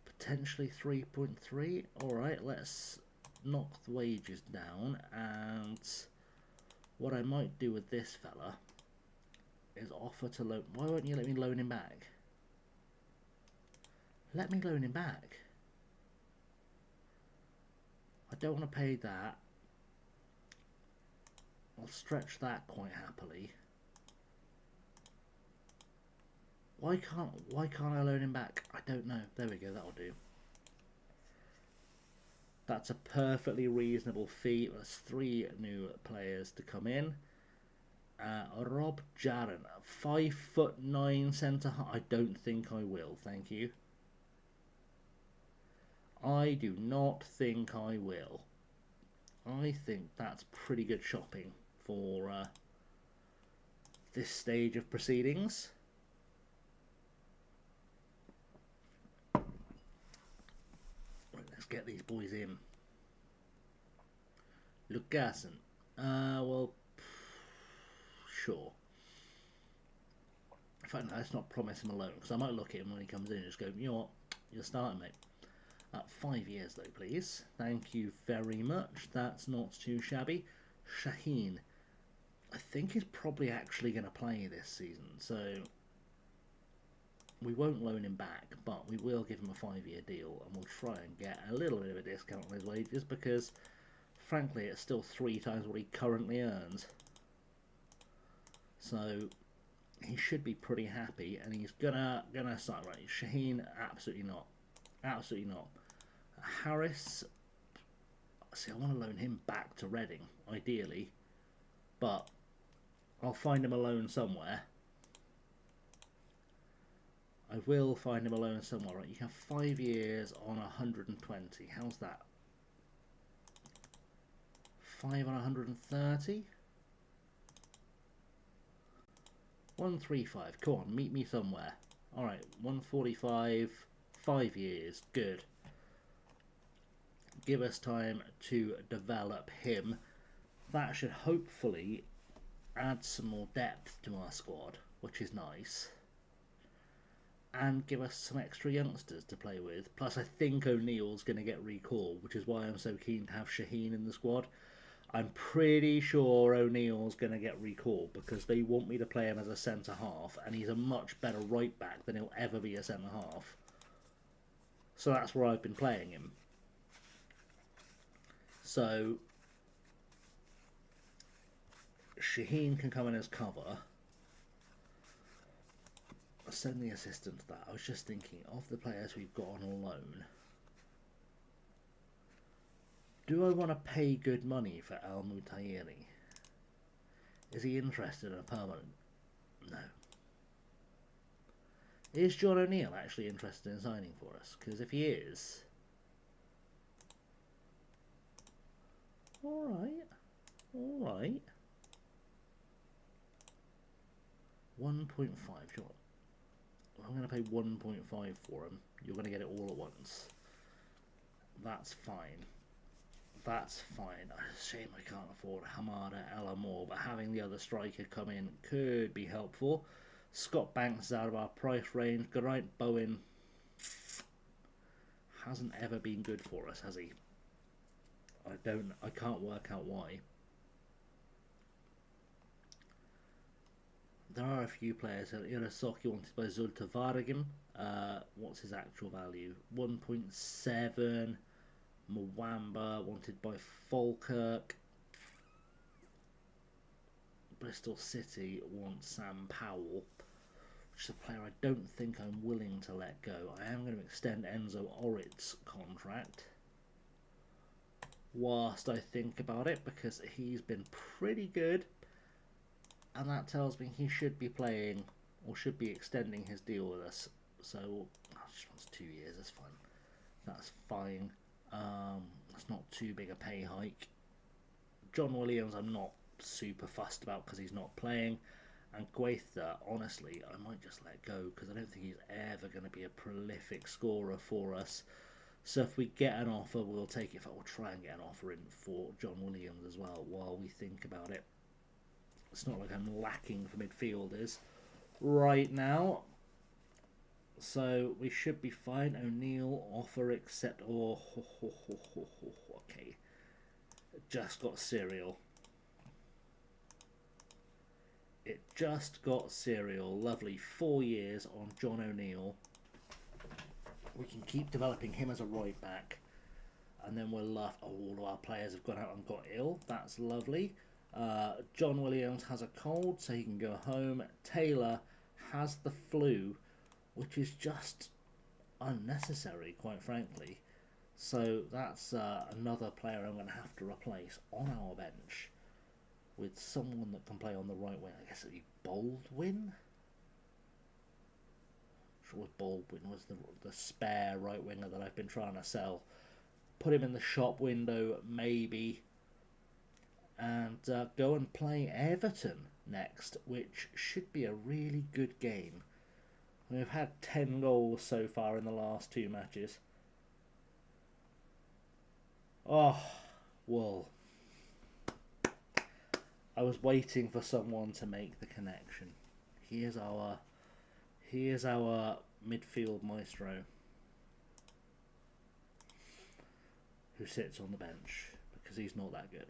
A: Potentially 3.3. Alright, let's knock the wages down, and what I might do with this fella is offer to loan... Why won't you let me loan him back? Let me loan him back. I don't want to pay that. I'll stretch that quite happily. Why can't I loan him back? I don't know. There we go, that'll do. That's a perfectly reasonable fee. There's 3 new players to come in. Rob Jarren, 5'9" centre half. I don't think I will, thank you. I do not think I will. I think that's pretty good shopping for this stage of proceedings. Right, let's get these boys in. Lukazin. Well, sure. In fact, no, let's not promise him a loan, because I might look at him when he comes in and just go, you know what, you're starting, mate. 5 years though, please. Thank you very much. That's not too shabby. Shaheen, I think he's probably actually going to play this season, so we won't loan him back, but we will give him a 5-year deal, and we'll try and get a little bit of a discount on his wages, because frankly it's still 3 times what he currently earns. So he should be pretty happy, and he's gonna start. Right, Shaheen, absolutely not. Absolutely not. Harris, see, I want to loan him back to Reading, ideally, but I'll find him a loan somewhere. I will find him a loan somewhere. Right, you can have 5 years on 120. How's that? 5 on 130? 135. Come on, meet me somewhere. All right, 145. 5 years. Good. Give us time to develop him. That should hopefully add some more depth to our squad, which is nice. And give us some extra youngsters to play with. Plus, I think O'Neill's going to get recalled, which is why I'm so keen to have Shaheen in the squad. I'm pretty sure O'Neill's going to get recalled because they want me to play him as a centre-half, and he's a much better right-back than he'll ever be a centre-half. So that's where I've been playing him. So Shaheen can come in as cover. Send the assistant to that. I was just thinking, of the players we've got on loan, do I want to pay good money for Al Mutayiri? Is he interested in a permanent? No. Is John O'Neill actually interested in signing for us? Because if he is... Alright. 1.5, sure. I'm going to pay 1.5 for him. You're going to get it all at once. That's fine. That's fine. It's a shame I can't afford Hamada Elamore, but having the other striker come in could be helpful. Scott Banks is out of our price range. Geraint Bowen hasn't ever been good for us, has he? I can't work out why. There are a few players. Irasoki wanted by Zulta Varagim. What's his actual value? 1.7. Mwamba wanted by Falkirk. Bristol City wants Sam Powell, which is a player I don't think I'm willing to let go. I am going to extend Enzo Orritz's contract whilst I think about it, because he's been pretty good, and that tells me he should be playing, or should be extending his deal with us. So, just wants 2 years, that's fine. That's fine. That's not too big a pay hike. John Williams I'm not super fussed about because he's not playing. And Gwaitha, honestly, I might just let go because I don't think he's ever going to be a prolific scorer for us. So if we get an offer, we'll take it. We'll try and get an offer in for John Williams as well while we think about it. It's not like I'm lacking for midfielders right now. So we should be fine. O'Neill, offer accept. Oh, okay. Just got cereal. It just got cereal. Lovely. 4 years on John O'Neill. We can keep developing him as a right back. And then we'll laugh. Oh, all of our players have gone out and got ill. That's lovely. John Williams has a cold, so he can go home. Taylor has the flu, which is just unnecessary, quite frankly. So that's another player I'm going to have to replace on our bench with someone that can play on the right wing. I guess it'd be Baldwin. I'm sure Baldwin was the spare right winger that I've been trying to sell. Put him in the shop window, maybe, and go and play Everton next, which should be a really good game. We've had 10 goals so far in the last 2 matches. Oh, well. I was waiting for someone to make the connection. He is our midfield maestro who sits on the bench because he's not that good.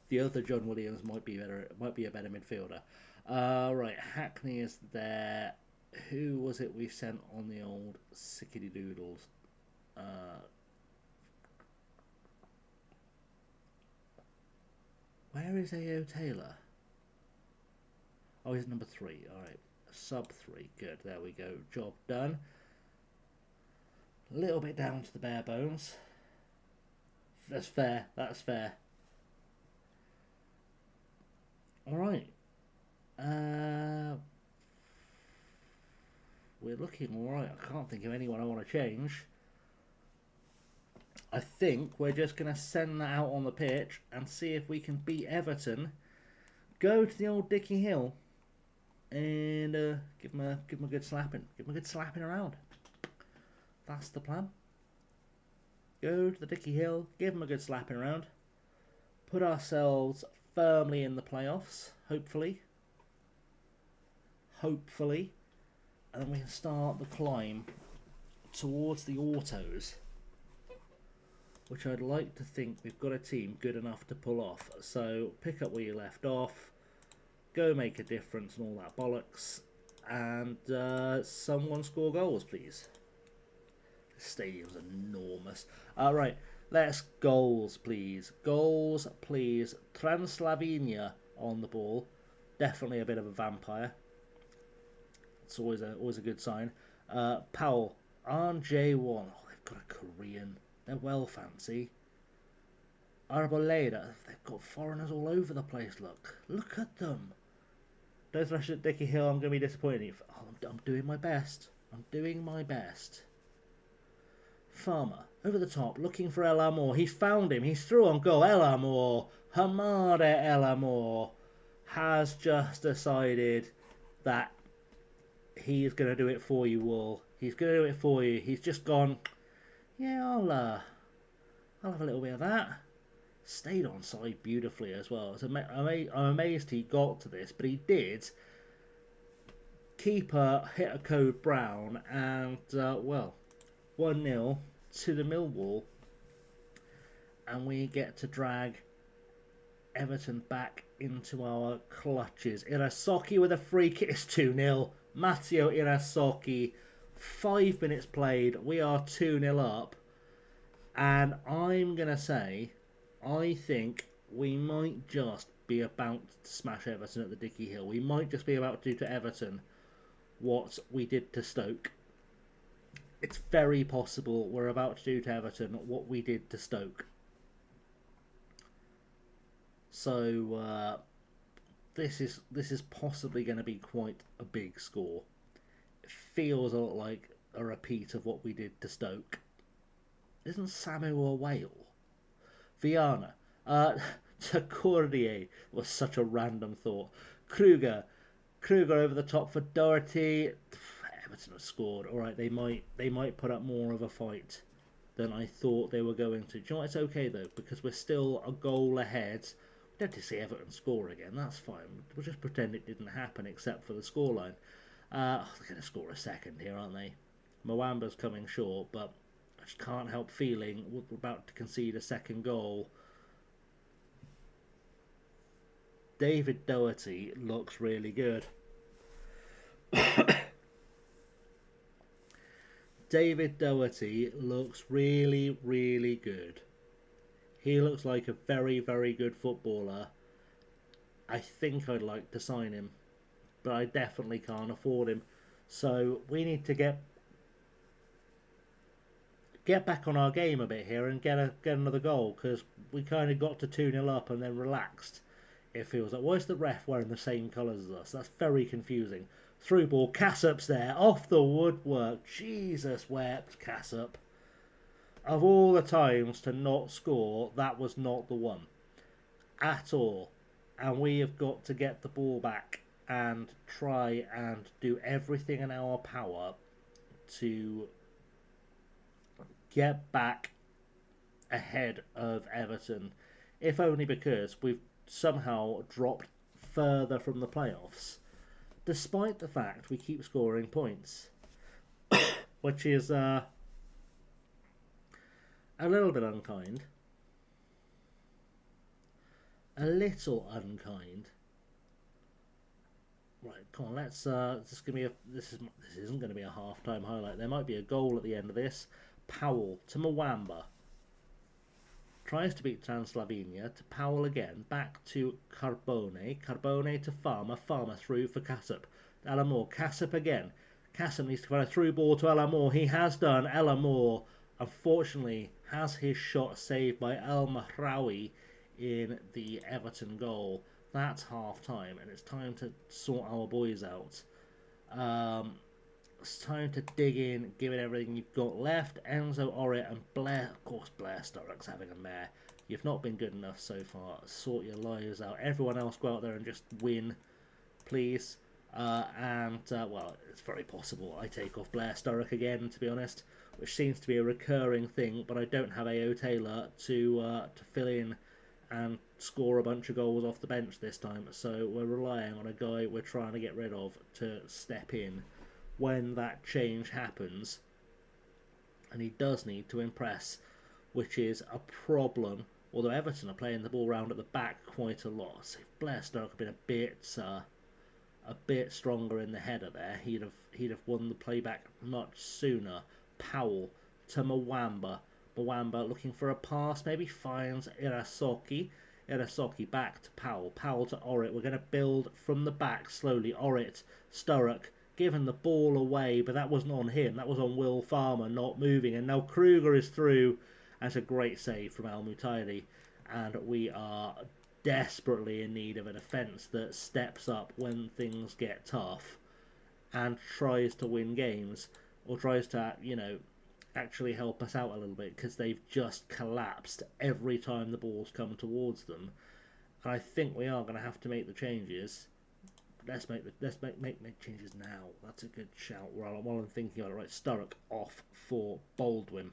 A: The other John Williams might be a better midfielder. Right, Hackney is there. Who was it we sent on the old sickety doodles? Where is A.O. Taylor? Oh, he's number 3. Alright, sub 3. Good, there we go. Job done. A little bit down to the bare bones. That's fair, that's fair. Alright. We're looking alright. I can't think of anyone I want to change. I think we're just going to send that out on the pitch and see if we can beat Everton. Go to the old Dicky Hill and give him a good slapping. Give him a good slapping around. That's the plan. Go to the Dicky Hill, give him a good slapping around. Put ourselves firmly in the playoffs, hopefully. Hopefully. And then we can start the climb towards the autos, which I'd like to think we've got a team good enough to pull off. So pick up where you left off, go make a difference and all that bollocks, and someone score goals, please. The stadium's enormous. Right, let's goals, please. Goals, please. Translavenia on the ball. Definitely a bit of a vampire. It's always a good sign. Powell, RJ1. Oh, they've got a Korean. They're well fancy. Arboleda. They've got foreigners all over the place. Look at them. Don't thrash at Dicky Hill. I'm going to be disappointed. Oh, I'm doing my best. I'm doing my best. Farmer over the top, looking for El Amor. He's found him. He's through on goal. El Amor. Hamada El Amor has just decided that he is going to do it for you, Wool. He's going to do it for you. He's just gone, yeah, I'll have a little bit of that. Stayed on side beautifully as well. I'm amazed he got to this, but he did. Keeper hit a code brown, and, well, 1-0 to the Millwall. And we get to drag Everton back into our clutches. Irasaki with a free kick. It's 2-0. Matteo Irasaki, 5 minutes played. We are 2-0 up. And I'm going to say, I think we might just be about to smash Everton at the Dicky Hill. We might just be about to do to Everton what we did to Stoke. It's very possible we're about to do to Everton what we did to Stoke. So this is possibly going to be quite a big score. It feels a lot like a repeat of what we did to Stoke. Isn't Samu a whale? Viana. Tacordier was such a random thought. Kruger over the top for Doherty. Everton have scored. All right, they might put up more of a fight than I thought they were going to. Do you know what? It's okay though, because we're still a goal ahead. We don't have to see Everton score again. That's fine. We'll just pretend it didn't happen, except for the scoreline. They're going to score a second here, aren't they? Mwamba's coming short, but I just can't help feeling we're about to concede a second goal. David Doherty looks really good. David Doherty looks really, really good. He looks like a very, very good footballer. I think I'd like to sign him, but I definitely can't afford him. So we need to get back on our game a bit here and get another goal, because we kind of got to 2-0 up and then relaxed. It feels like, why is the ref wearing the same colours as us? That's very confusing. Through ball, Cassup's there, off the woodwork. Jesus wept, Cassup. Of all the times to not score, that was not the one. At all. And we have got to get the ball back and try and do everything in our power to get back ahead of Everton. If only because we've somehow dropped further from the playoffs, despite the fact we keep scoring points, which is a little bit unkind. A little unkind. Right, come on, let's this isn't going to be a half-time highlight. There might be a goal at the end of this. Powell to Mwamba. Tries to beat Translavenia, to Powell again, back to Carbone. Carbone to Farmer. Farmer through for Cassup. Elamore. Cassup again. Cassup needs to find a through ball to Elamore. He has done. Elamore, unfortunately, has his shot saved by El Mahraoui in the Everton goal. That's half-time, and it's time to sort our boys out. It's time to dig in, give it everything you've got left. Enzo Orrit and Blair, of course Blair Sturrock's having a mare. You've not been good enough so far. Sort your lives out. Everyone else go out there and just win, please. Well, it's very possible I take off Blair Sturrock again, to be honest, which seems to be a recurring thing, but I don't have A.O. Taylor to fill in and score a bunch of goals off the bench this time, so we're relying on a guy we're trying to get rid of to step in when that change happens, and he does need to impress, which is a problem, although Everton are playing the ball round at the back quite a lot, so if Blair Sturrock had been a bit stronger in the header there, he'd have won the playback much sooner. Powell to Mwamba. Mwamba looking for a pass, maybe finds Irasoki. Irasoki back to Powell. Powell to Orrit. We're going to build from the back slowly. Orrit, Sturrock, giving the ball away, but that wasn't on him. That was on Will Farmer, not moving. And now Kruger is through. That's a great save from Al Mutairi. And we are desperately in need of a defence that steps up when things get tough and tries to win games, or tries to, actually help us out a little bit, because they've just collapsed every time the ball's come towards them. And I think we are going to have to make the changes. Let's make changes now. That's a good shout. While I'm thinking about it, right, Sturrock off for Baldwin.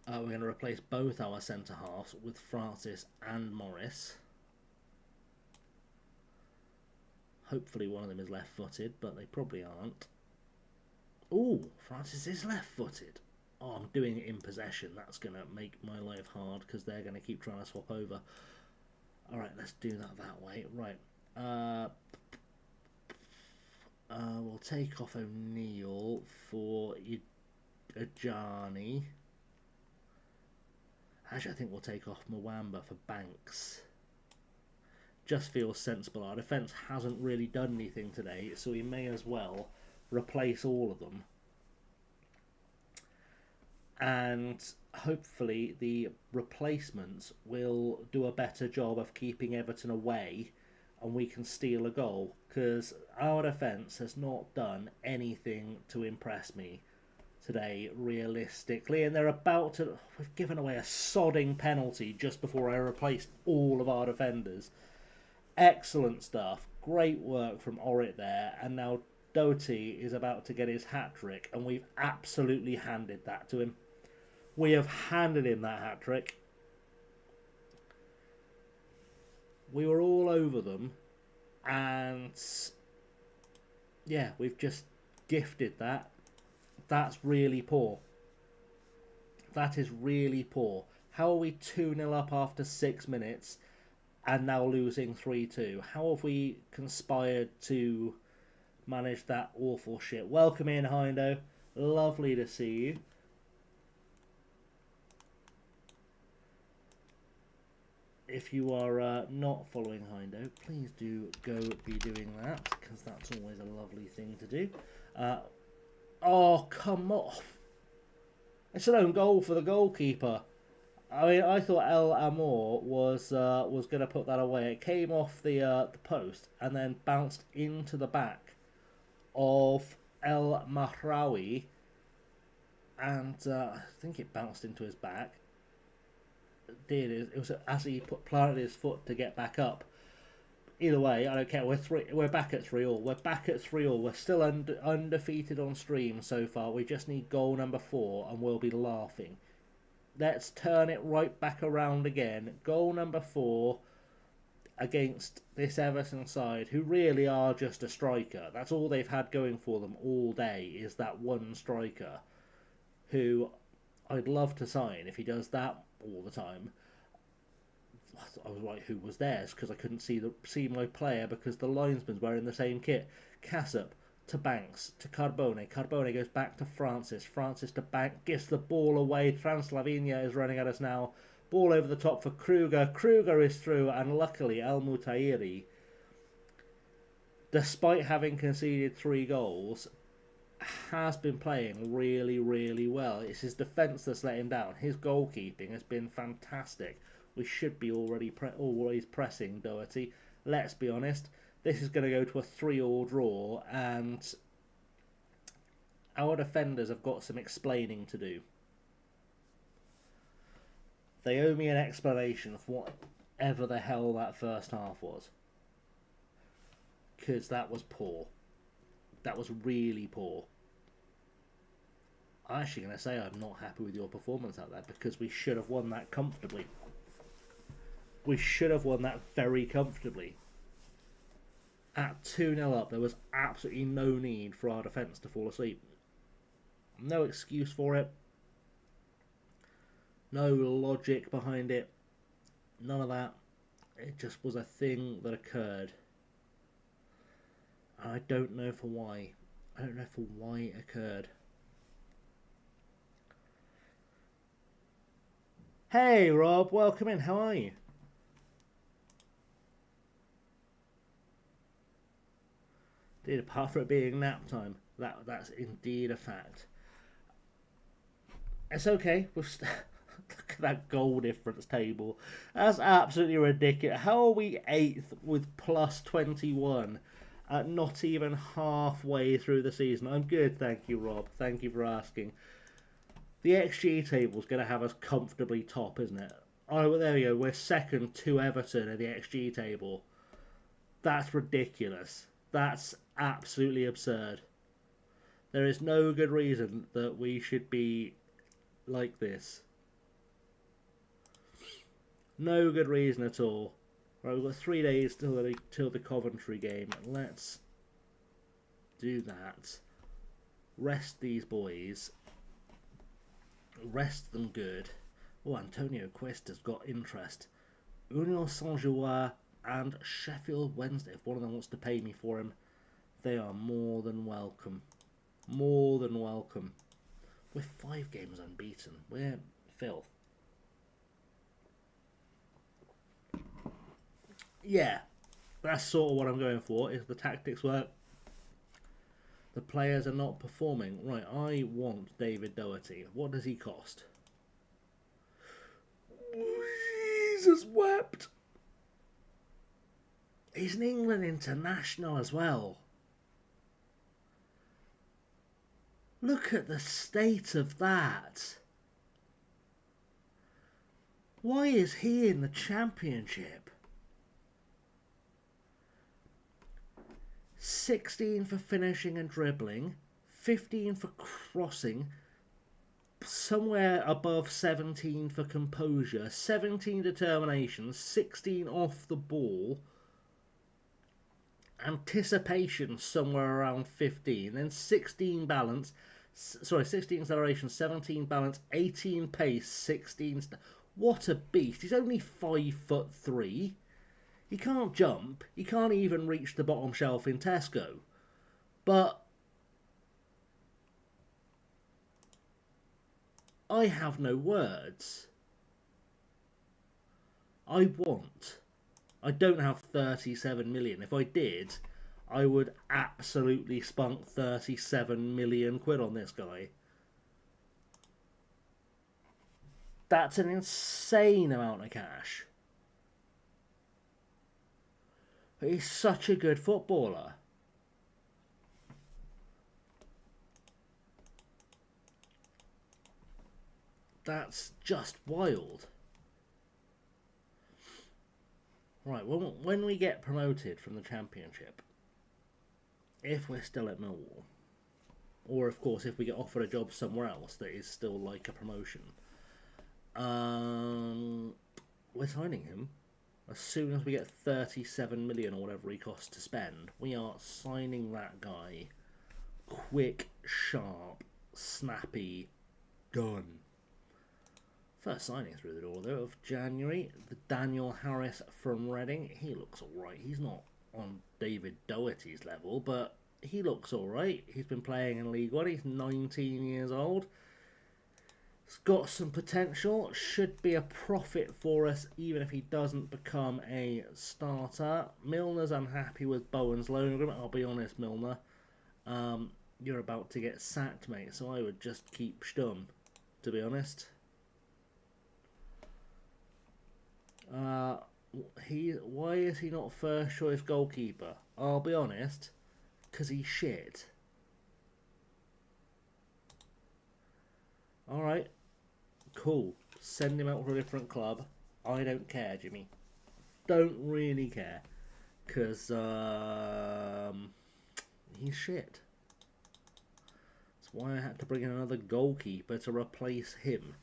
A: We're going to replace both our centre halves with Francis and Morris. Hopefully one of them is left-footed, but they probably aren't. Ooh, Francis is left-footed. Oh, I'm doing it in possession. That's going to make my life hard, because they're going to keep trying to swap over. Alright, let's do that way. Right. We'll take off O'Neill for Ajani. Actually, I think we'll take off Mwamba for Banks. Just feels sensible. Our defence hasn't really done anything today, so we may as well replace all of them. And hopefully the replacements will do a better job of keeping Everton away, and we can steal a goal, because our defence has not done anything to impress me today, realistically, and they're about to... We've given away a sodding penalty just before I replaced all of our defenders. Excellent stuff. Great work from Orrit there, and now Doty is about to get his hat-trick, and we've absolutely handed that to him. We have handed him that hat-trick. We were all over them, and yeah, we've just gifted that. That's really poor. That is really poor. How are we 2-0 up after 6 minutes and now losing 3-2? How have we conspired to manage that awful shit? Welcome in, Hindo. Lovely to see you. If you are not following Hindo, please do go be doing that, because that's always a lovely thing to do. Oh, come on. It's an own goal for the goalkeeper. I mean, I thought El Amor was going to put that away. It came off the post and then bounced into the back of El Mahraoui. And I think it bounced into his back. It was as he planted his foot to get back up. Either way, I don't care. We're back at 3-3. We're back at 3-3. We're still undefeated on stream so far. We just need goal number 4 and we'll be laughing. Let's turn it right back around again. Goal number 4 against this Everton side, who really are just a striker. That's all they've had going for them all day, is that one striker, who I'd love to sign if he does that all the time. I was like, who was theirs? Because I couldn't see my player because the linesman's wearing the same kit. Cassup to Banks to Carbone. Carbone goes back to Francis. Francis to Banks. Gives the ball away. Translavinia is running at us now. Ball over the top for Kruger. Kruger is through, and luckily El Mutairi, despite having conceded 3 goals, has been playing really, really well. It's his defence that's let him down. His goalkeeping has been fantastic. We should be always pressing Doherty. Let's be honest. This is going to go to a 3-3 draw, and our defenders have got some explaining to do. They owe me an explanation of whatever the hell that first half was. because that was poor. That was really poor. I'm actually going to say I'm not happy with your performance out there because we should have won that comfortably. We should have won that very comfortably. At 2-0 up, there was absolutely no need for our defence to fall asleep. No excuse for it. No logic behind it. None of that. It just was a thing that occurred. And I don't know for why. I don't know for why it occurred. Hey Rob, welcome in. How are you? Indeed, apart from it being nap time, that's indeed a fact. It's okay. Look at that goal difference table. That's absolutely ridiculous. How are we 8th with plus 21 at not even halfway through the season? I'm good, thank you, Rob. Thank you for asking. The XG table's going to have us comfortably top, isn't it? Oh, well, there we go. We're second to Everton in the XG table. That's ridiculous. That's absolutely absurd. There is no good reason that we should be like this. No good reason at all. Right, we've got 3 days till the Coventry game. Let's do that. Rest these boys. Rest them good. Oh, Antonio Cuesta's got interest. Union Saint-Gilloise and Sheffield Wednesday. If one of them wants to pay me for him, they are more than welcome. More than welcome. We're 5 games unbeaten. We're filth. Yeah, that's sort of what I'm going for. If the tactics work, the players are not performing. Right, I want David Doherty. What does he cost? Jesus wept. He's an England international as well. Look at the state of that. Why is he in the Championship? 16 for finishing and dribbling, 15 for crossing, somewhere above 17 for composure, 17 determination, 16 off the ball, anticipation somewhere around 15, then 16 balance, 16 acceleration, 17 balance, 18 pace, 16... What a beast. He's only 5'3". He can't jump. He can't even reach the bottom shelf in Tesco. But I have no words. I don't have 37 million. If I did, I would absolutely spunk 37 million quid on this guy. That's an insane amount of cash. But he's such a good footballer. That's just wild. Right, when we get promoted from the Championship, if we're still at Millwall, or of course if we get offered a job somewhere else that is still like a promotion, we're signing him. As soon as we get 37 million or whatever he costs to spend, we are signing that guy. Quick, sharp, snappy, done. First signing through the door, though, of January. The Daniel Harris from Reading. He looks alright. He's not on David Doherty's level, but he looks alright. He's been playing in League One. He's 19 years old. He's got some potential. Should be a profit for us, even if he doesn't become a starter. Milner's unhappy with Bowen's loan agreement. I'll be honest, Milner. You're about to get sacked, mate, so I would just keep Sturm, to be honest. Why is he not first choice goalkeeper? I'll be honest, because he's shit. Alright, cool. Send him out for a different club. I don't care, Jimmy. Don't really care. because he's shit. That's why I had to bring in another goalkeeper to replace him,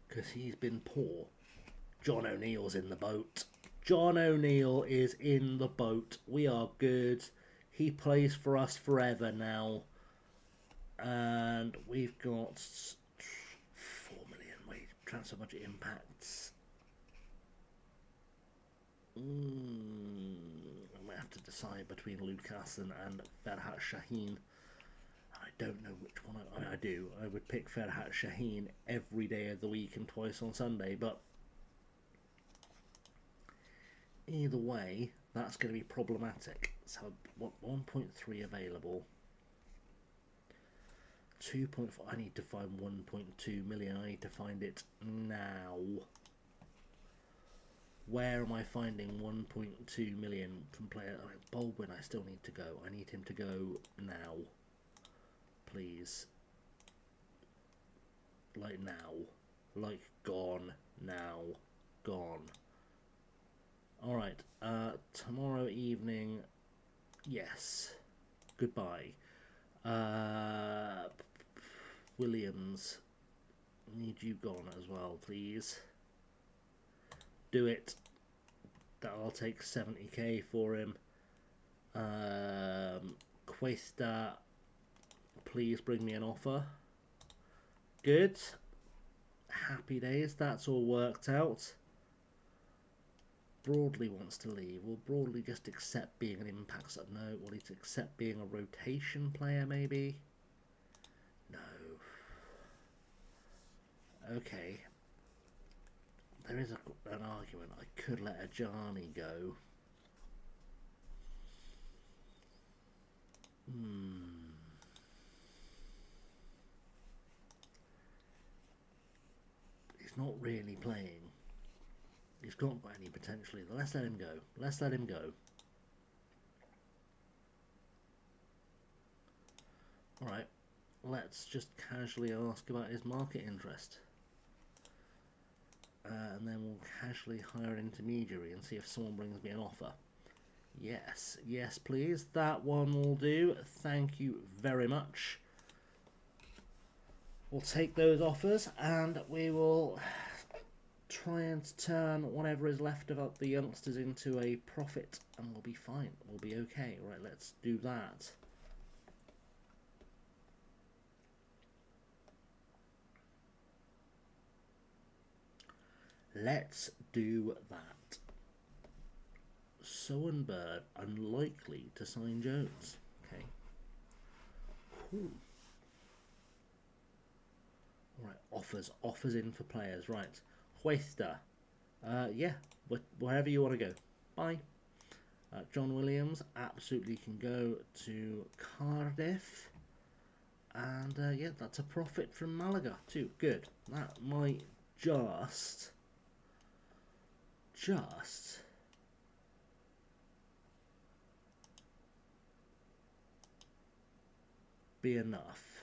A: because he's been poor. John O'Neill's in the boat. John O'Neill is in the boat. We are good. He plays for us forever now. And we've got 4 million wage transfer budget impacts. I might have to decide between Lucassen and Ferhat Shaheen. I don't know which one I do. I would pick Ferhat Shaheen every day of the week and twice on Sunday, but either way, that's going to be problematic. So, what, 1.3 available? 2.4. I need to find 1.2 million. I need to find it now. Where am I finding 1.2 million from player? I mean, Baldwin, I still need to go. I need him to go now. Please. Like now. Like gone. Now. Gone. Alright. Tomorrow evening. Yes. Goodbye. Williams. Need you gone as well, please. Do it. That'll take 70k for him. Cuesta, please bring me an offer. Good. Happy days. That's all worked out. Broadley wants to leave. Will Broadley just accept being an impact? No. Will he accept being a rotation player, maybe? No. Okay. There is an argument. I could let Ajani go. He's not really playing. He's not got any potential either. Let's let him go. Let's let him go. Alright. Let's just casually ask about his market interest. And then we'll casually hire an intermediary and see if someone brings me an offer. Yes, yes please, that one will do. Thank you very much. We'll take those offers and we will try and turn whatever is left of the youngsters into a profit and we'll be fine, we'll be okay. Right, let's do that. Let's do that. Sowenberg unlikely to sign Jones. Okay. Cool. Alright, offers in for players. Right. Cuesta. Yeah, wherever you want to go. Bye. John Williams absolutely can go to Cardiff. And yeah, that's a profit from Malaga too. Good. That might just be enough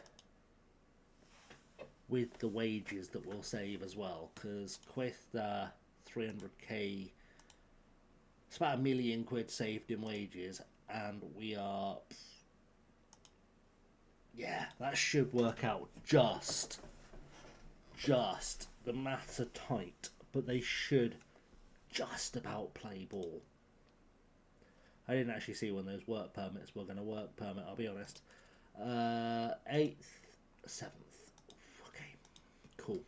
A: with the wages that we'll save as well, because Cuesta 300k, it's about £1 million saved in wages, and we are, yeah, that should work out just the maths are tight, but they should just about play ball. I didn't actually see when those work permits were going to work permit, I'll be honest. 8th, 7th. Okay, cool.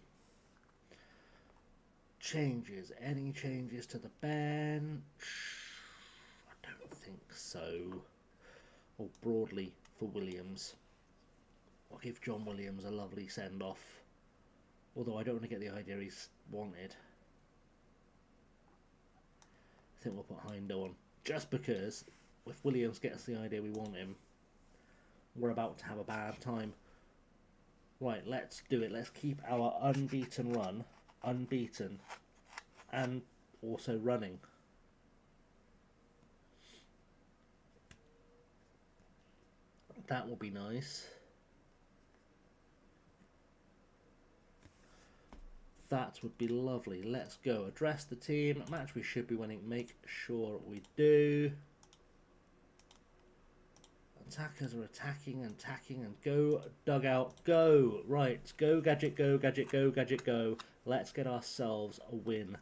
A: Changes. Any changes to the bench? I don't think so. Or broadly for Williams. I'll give John Williams a lovely send-off. Although I don't want to get the idea he's wanted. I think we'll put Hindo on. Just because, if Williams gets the idea we want him, we're about to have a bad time. Right, let's do it. Let's keep our unbeaten run. Unbeaten. And also running. That will be nice. That would be lovely. Let's go. Address the team. Match we should be winning. Make sure we do. Attackers are attacking and attacking and go. Dugout, go. Right. Go, Gadget, go, Gadget, go, Gadget, go. Let's get ourselves a win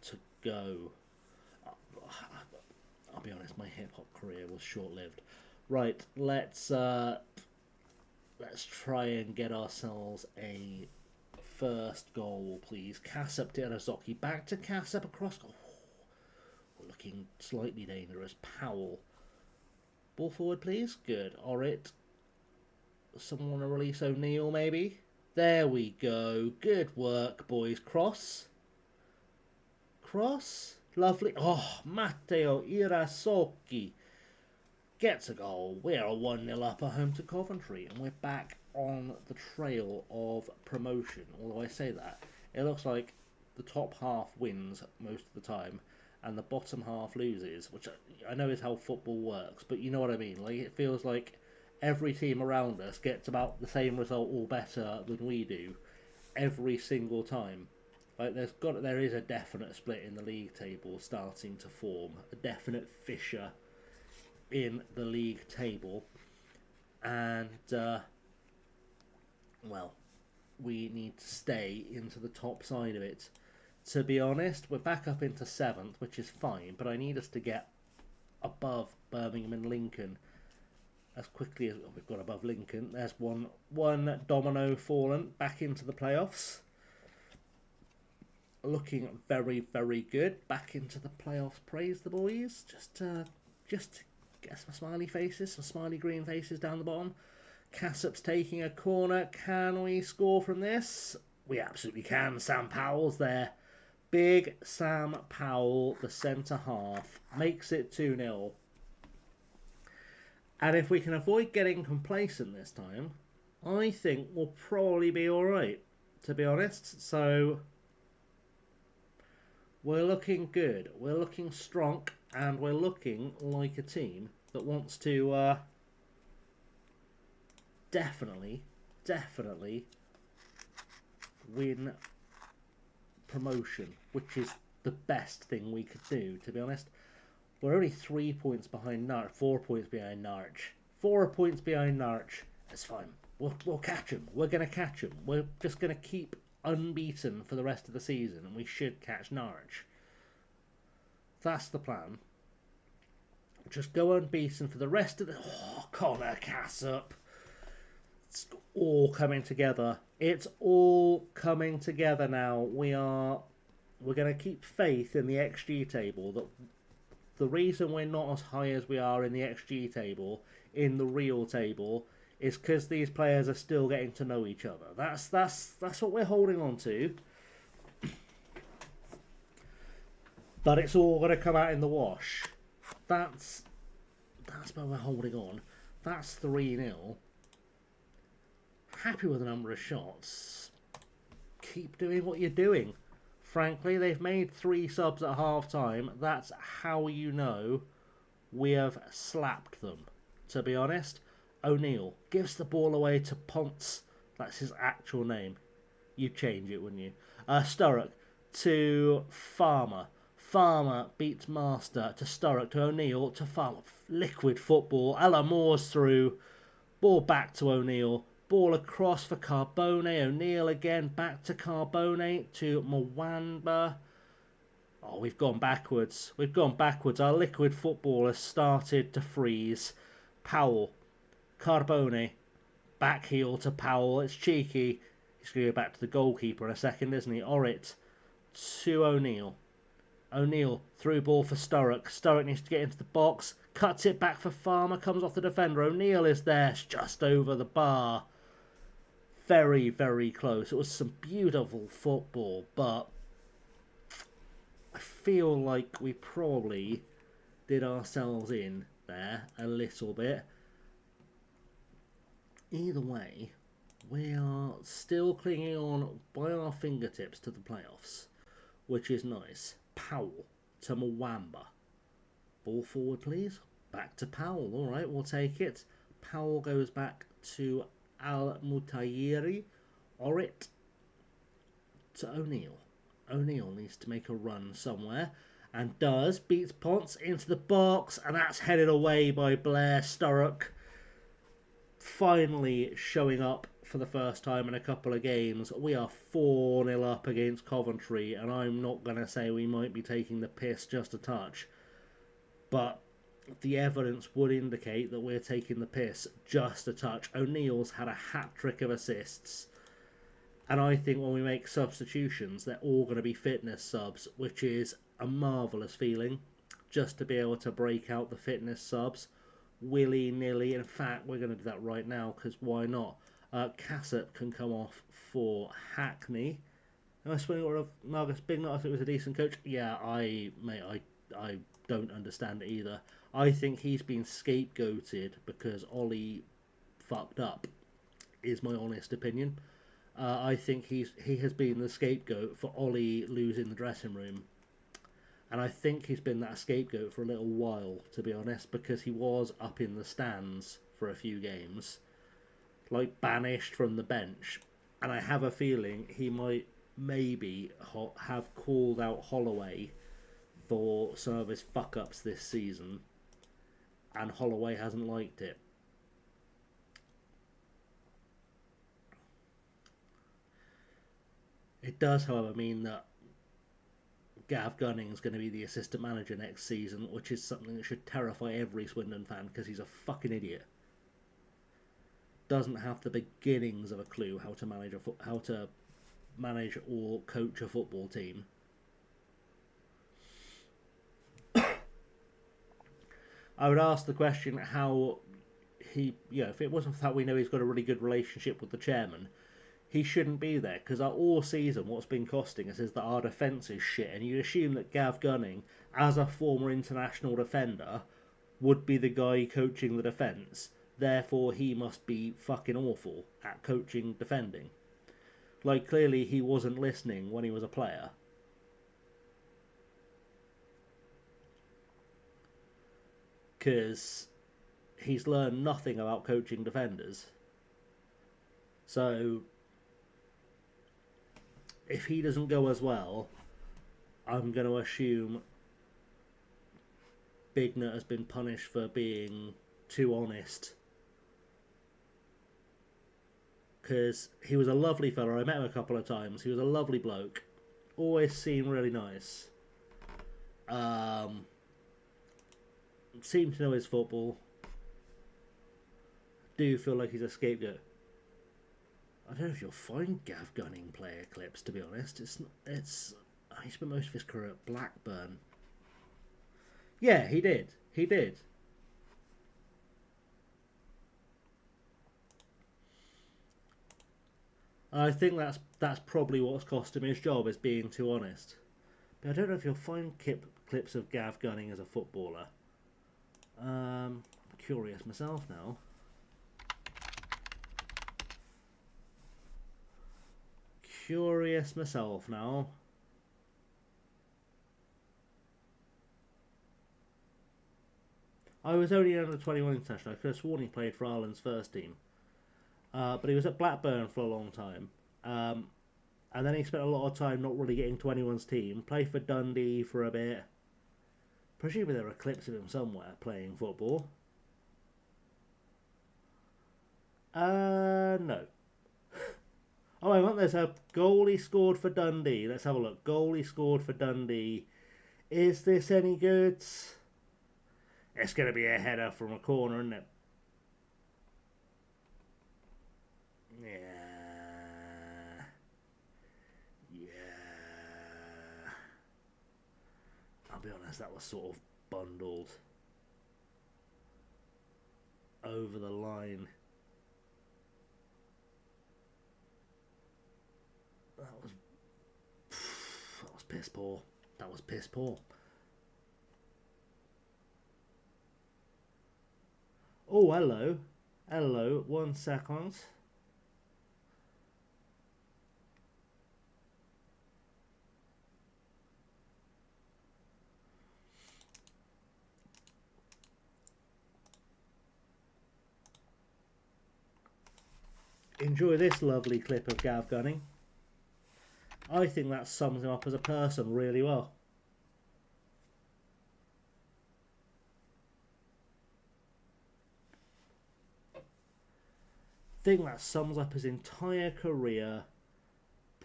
A: to go. I'll be honest, my hip-hop career was short-lived. Right. Let's try and get ourselves a first goal, please. Kassep to Arazoki. Back to Kassep across. Oh, we're looking slightly dangerous. Powell. Ball forward, please. Good. Alright. Someone want to release O'Neill, maybe? There we go. Good work, boys. Cross. Cross. Lovely. Oh, Matteo Irasoki gets a goal. We are 1-0 up at home to Coventry, and we're back on the trail of promotion. Although I say that, it looks like the top half wins most of the time, and the bottom half loses, which I know is how football works, but you know what I mean. Like, it feels like every team around us gets about the same result or better than we do every single time. Like, there is a definite split in the league table starting to form, a definite fissure in the league table, and well, we need to stay into the top side of it. To be honest, we're back up into 7th, which is fine, but I need us to get above Birmingham and Lincoln as quickly as we've got above Lincoln. There's one domino fallen back into the playoffs. Looking very, very good. Back into the playoffs. Praise the boys. Just get some smiley faces, some smiley green faces down the bottom. Kassep's taking a corner. Can we score from this? We absolutely can. Sam Powell's there. Big Sam Powell, the centre half, makes it 2-0. And if we can avoid getting complacent this time, I think we'll probably be alright, to be honest. So, we're looking good. We're looking strong, and we're looking like a team that wants to definitely win promotion, which is the best thing we could do, to be honest. We're only 3 points behind Norwich, 4 points behind Norwich. 4 points behind Norwich. It's fine. We'll catch them. We're going to catch them. We're just going to keep unbeaten for the rest of the season, and we should catch Norwich. That's the plan. Just go unbeaten for the rest of the... Oh, Connor Kassep. It's all coming together. It's all coming together now. We're going to keep faith in the XG table. That the reason we're not as high as we are in the XG table, in the real table, is because these players are still getting to know each other. That's what we're holding on to. But it's all going to come out in the wash. That's where we're holding on. That's 3-0. Happy with the number of shots. Keep doing what you're doing. Frankly, they've made 3 subs at half-time. That's how you know we have slapped them, to be honest. O'Neill gives the ball away to Ponce. That's his actual name. You'd change it, wouldn't you? Sturrock to Farmer. Farmer beats Master to Sturrock to O'Neill to Farmer. Liquid football. Alamore's through. Ball back to O'Neill. Ball across for Carbone. O'Neill again. Back to Carbone to Mwamba. Oh, we've gone backwards. We've gone backwards. Our liquid football has started to freeze. Powell. Carbone. Back heel to Powell. It's cheeky. He's going to go back to the goalkeeper in a second, isn't he? Orrit to O'Neill. O'Neill through ball for Sturrock. Sturrock needs to get into the box. Cuts it back for Farmer. Comes off the defender. O'Neill is there. It's just over the bar. Very, very close. It was some beautiful football, but I feel like we probably did ourselves in there a little bit. Either way, we are still clinging on by our fingertips to the playoffs, which is nice. Powell to Mwamba. Ball forward, please. Back to Powell. All right, we'll take it. Powell goes back to Al Mutayiri. Orrit to O'Neill. O'Neill needs to make a run somewhere, and does. Beats Ponce into the box, and that's headed away by Blair Sturrock. Finally showing up for the first time in a couple of games. We are 4-0 up against Coventry, and I'm not going to say we might be taking the piss just a touch, but the evidence would indicate that we're taking the piss just a touch. O'Neill's had a hat-trick of assists, and I think when we make substitutions, they're all going to be fitness subs, which is a marvellous feeling, just to be able to break out the fitness subs willy-nilly. In fact, we're going to do that right now, because why not? Cassett can come off for Hackney. Am I swinging of Marcus Bignot? I thought he was a decent coach. Yeah, I don't understand it either. I think he's been scapegoated because Ollie fucked up, is my honest opinion. I think he has been the scapegoat for Ollie losing the dressing room. And I think he's been that scapegoat for a little while, to be honest, because he was up in the stands for a few games, like banished from the bench. And I have a feeling he might maybe have called out Holloway for some of his fuck-ups this season, and Holloway hasn't liked it. It does, however, mean that Gav Gunning is going to be the assistant manager next season, which is something that should terrify every Swindon fan, because he's a fucking idiot. Doesn't have the beginnings of a clue how to manage or coach a football team. I would ask the question how he, if it wasn't for that we know he's got a really good relationship with the chairman, he shouldn't be there, because all season what's been costing us is that our defence is shit, and you'd assume that Gav Gunning, as a former international defender, would be the guy coaching the defence. Therefore, he must be fucking awful at coaching defending. Like, clearly he wasn't listening when he was a player. Because he's learned nothing about coaching defenders. So if he doesn't go as well, I'm going to assume Bignot has been punished for being too honest. Because he was a lovely fella. I met him a couple of times. He was a lovely bloke. Always seemed really nice. Seemed to know his football. Do feel like he's a scapegoat. I don't know if you'll find Gav Gunning player clips, to be honest. He spent most of his career at Blackburn. Yeah, he did. He did. I think that's probably what's cost him his job, is being too honest. But I don't know if you'll find clips of Gav Gunning as a footballer. I'm curious myself now. I was only under 21 international. I could have sworn he played for Ireland's first team. But he was at Blackburn for a long time. And then he spent a lot of time not really getting to anyone's team. Played for Dundee for a bit. Presumably there are clips of him somewhere playing football. No. Oh, hang on, there's a goal he scored for Dundee. Let's have a look. Goal he scored for Dundee. Is this any good? It's going to be a header from a corner, isn't it? Yeah. I'll be honest, that was sort of bundled over the line. That was piss poor. That was piss poor. Oh, hello. Hello. 1 second. Enjoy this lovely clip of Gav Gunning. I think that sums him up as a person really well. I think that sums up his entire career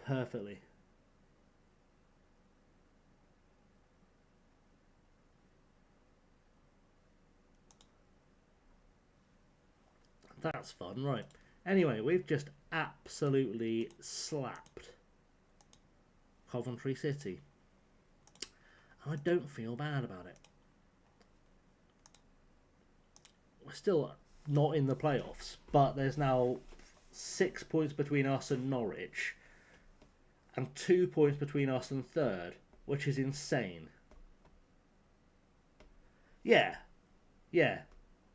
A: perfectly. That's fun, right. Anyway, we've just absolutely slapped Coventry City. I don't feel bad about it. We're still not in the playoffs, but there's now 6 points between us and Norwich and 2 points between us and third, which is insane. Yeah,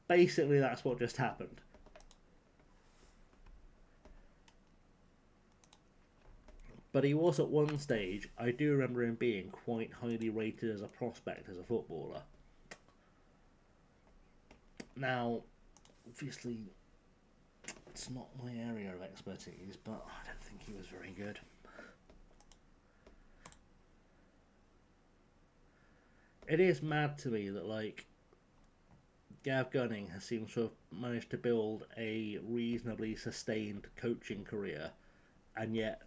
A: basically that's what just happened. But he was at one stage, I do remember him being quite highly rated as a prospect, as a footballer. Now, obviously, it's not my area of expertise, but I don't think he was very good. It is mad to me that, like, Gav Gunning has seemed to have managed to build a reasonably sustained coaching career, and yet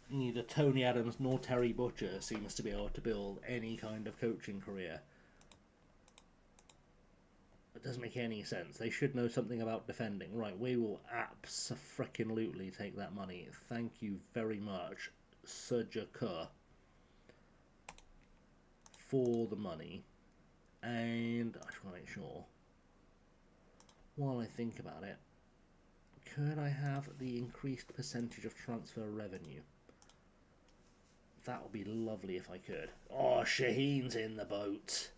A: neither Tony Adams nor Terry Butcher seems to be able to build any kind of coaching career. It doesn't make any sense. They should know something about defending. Right, we will abso-frickin-lutely take that money. Thank you very much, Sir Jaka, for the money. And I just want to make sure, while I think about it, could I have the increased percentage of transfer revenue? That would be lovely if I could. Oh, Shaheen's in the boat.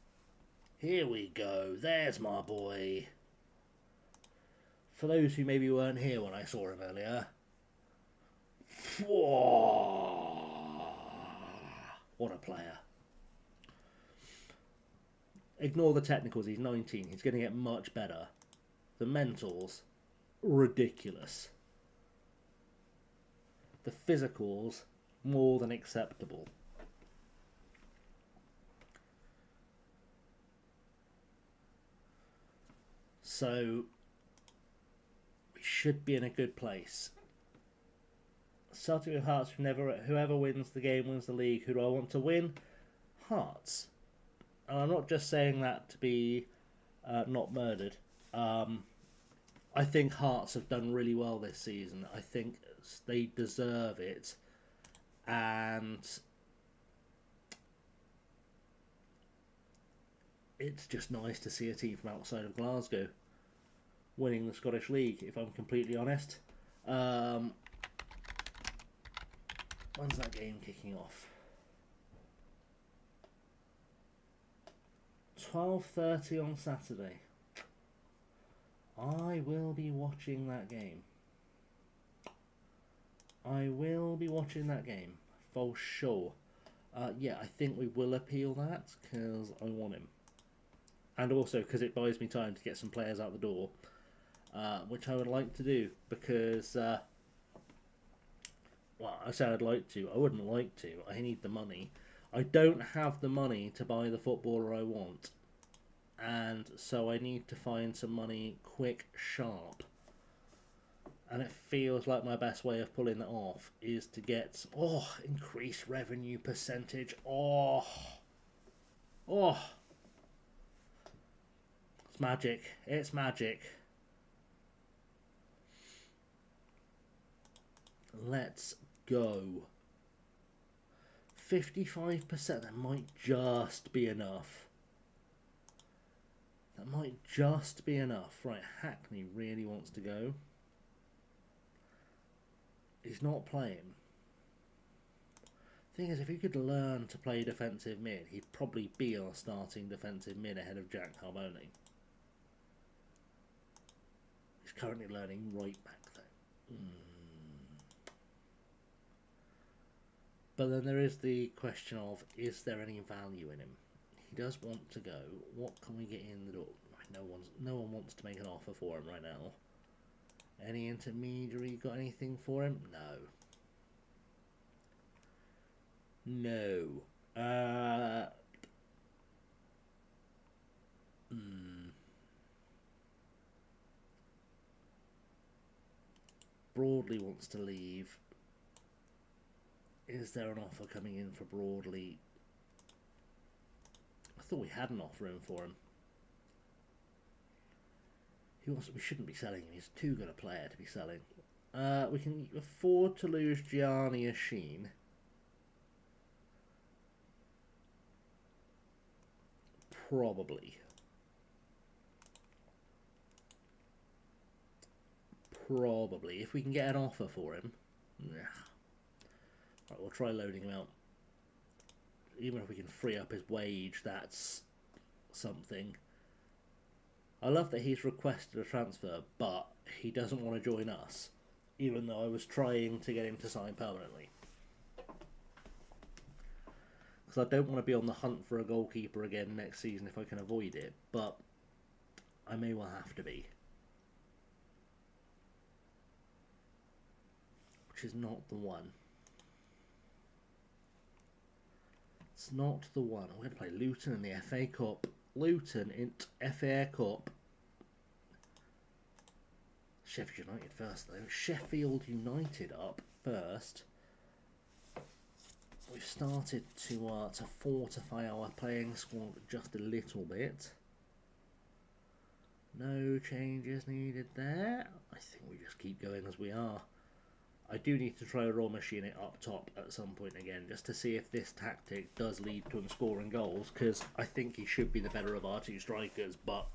A: Here we go. There's my boy. For those who maybe weren't here when I saw him earlier. Whoa. What a player. Ignore the technicals. He's 19. He's going to get much better. The mentals, ridiculous. The physicals, more than acceptable. So we should be in a good place. Starting with Hearts, whoever wins the game wins the league. Who do I want to win? Hearts. And I'm not just saying that to be not murdered. I think Hearts have done really well this season. I think they deserve it. And it's just nice to see a team from outside of Glasgow winning the Scottish League, if I'm completely honest. When's that game kicking off? 12:30 on Saturday. I will be watching that game. I will be watching that game for sure. Yeah, I think we will appeal that because I want him. And also because it buys me time to get some players out the door, which I would like to do because, well, I said I'd like to. I wouldn't like to. I need the money. I don't have the money to buy the footballer I want. And so I need to find some money quick, sharp. And it feels like my best way of pulling that off is to get, increased revenue percentage. It's magic. It's magic. Let's go. 55%, that might just be enough. That might just be enough. Right, Hackney really wants to go. He's not playing. Thing is, if he could learn to play defensive mid, he'd probably be our starting defensive mid ahead of Jack Carbone. He's currently learning right back though. But then there is the question of, is there any value in him? He does want to go. What can we get in the door? No one wants to make an offer for him right now. Any intermediary got anything for him? No. No. Broadley wants to leave. Is there an offer coming in for Broadley? I thought we had an offer in for him. We shouldn't be selling him. He's too good a player to be selling. We can afford to lose Gianni Asheen. Probably. If we can get an offer for him. Yeah. Right, we'll try loading him out. Even if we can free up his wage, that's something. I love that he's requested a transfer, but he doesn't want to join us, even though I was trying to get him to sign permanently. Because I don't want to be on the hunt for a goalkeeper again next season if I can avoid it, but I may well have to be. Which is not the one. It's not the one. I'm going to play Luton in the FA Cup. Luton in FA Cup. Sheffield United first, though. Sheffield United up first. We've started to fortify our playing squad just a little bit. No changes needed there. I think we just keep going as we are. I do need to try a raw machine it up top at some point again, just to see if this tactic does lead to him scoring goals, because I think he should be the better of our two strikers, but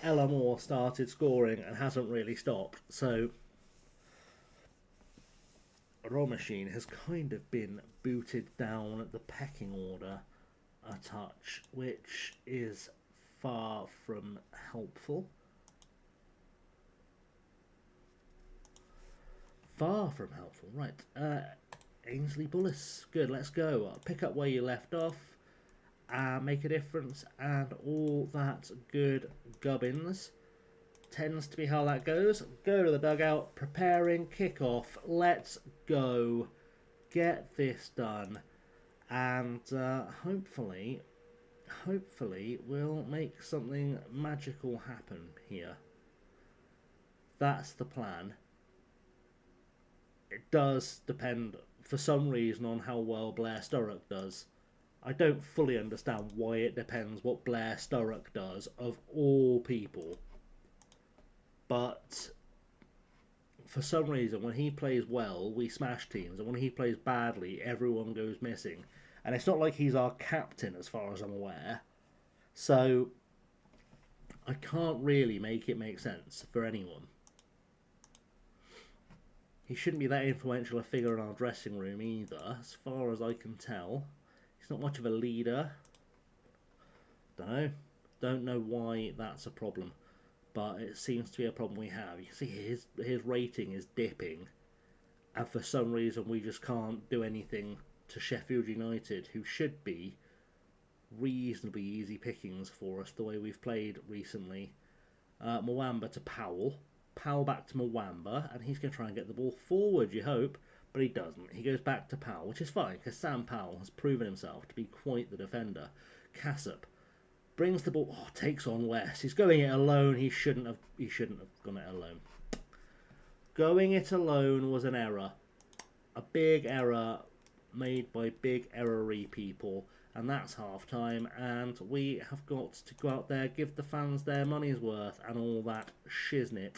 A: Ella Moore started scoring and hasn't really stopped, so a raw machine has kind of been booted down the pecking order a touch, which is far from helpful. Far from helpful. Right. Ainsley Bullis. Good, let's go. Pick up where you left off. Make a difference. And all that good gubbins. Tends to be how that goes. Go to the dugout. Preparing. Kick off. Let's go. Get this done. And hopefully we'll make something magical happen here. That's the plan. It does depend, for some reason, on how well Blair Sturrock does. I don't fully understand why it depends what Blair Sturrock does, of all people. But for some reason, when he plays well, we smash teams. And when he plays badly, everyone goes missing. And it's not like he's our captain, as far as I'm aware. So I can't really make it make sense for anyone. He shouldn't be that influential a figure in our dressing room either, as far as I can tell. He's not much of a leader. Don't know why that's a problem, but it seems to be a problem we have. You see, his rating is dipping, and for some reason we just can't do anything to Sheffield United, who should be reasonably easy pickings for us the way we've played recently. Mwamba to Powell. Powell back to Mwamba, and he's going to try and get the ball forward, you hope, but he doesn't. He goes back to Powell, which is fine, because Sam Powell has proven himself to be quite the defender. Cassop brings the ball, takes on West. He's going it alone. He shouldn't have gone it alone. Going it alone was an error. A big error made by big error-y people, and that's half-time, and we have got to go out there, give the fans their money's worth, and all that shiznit.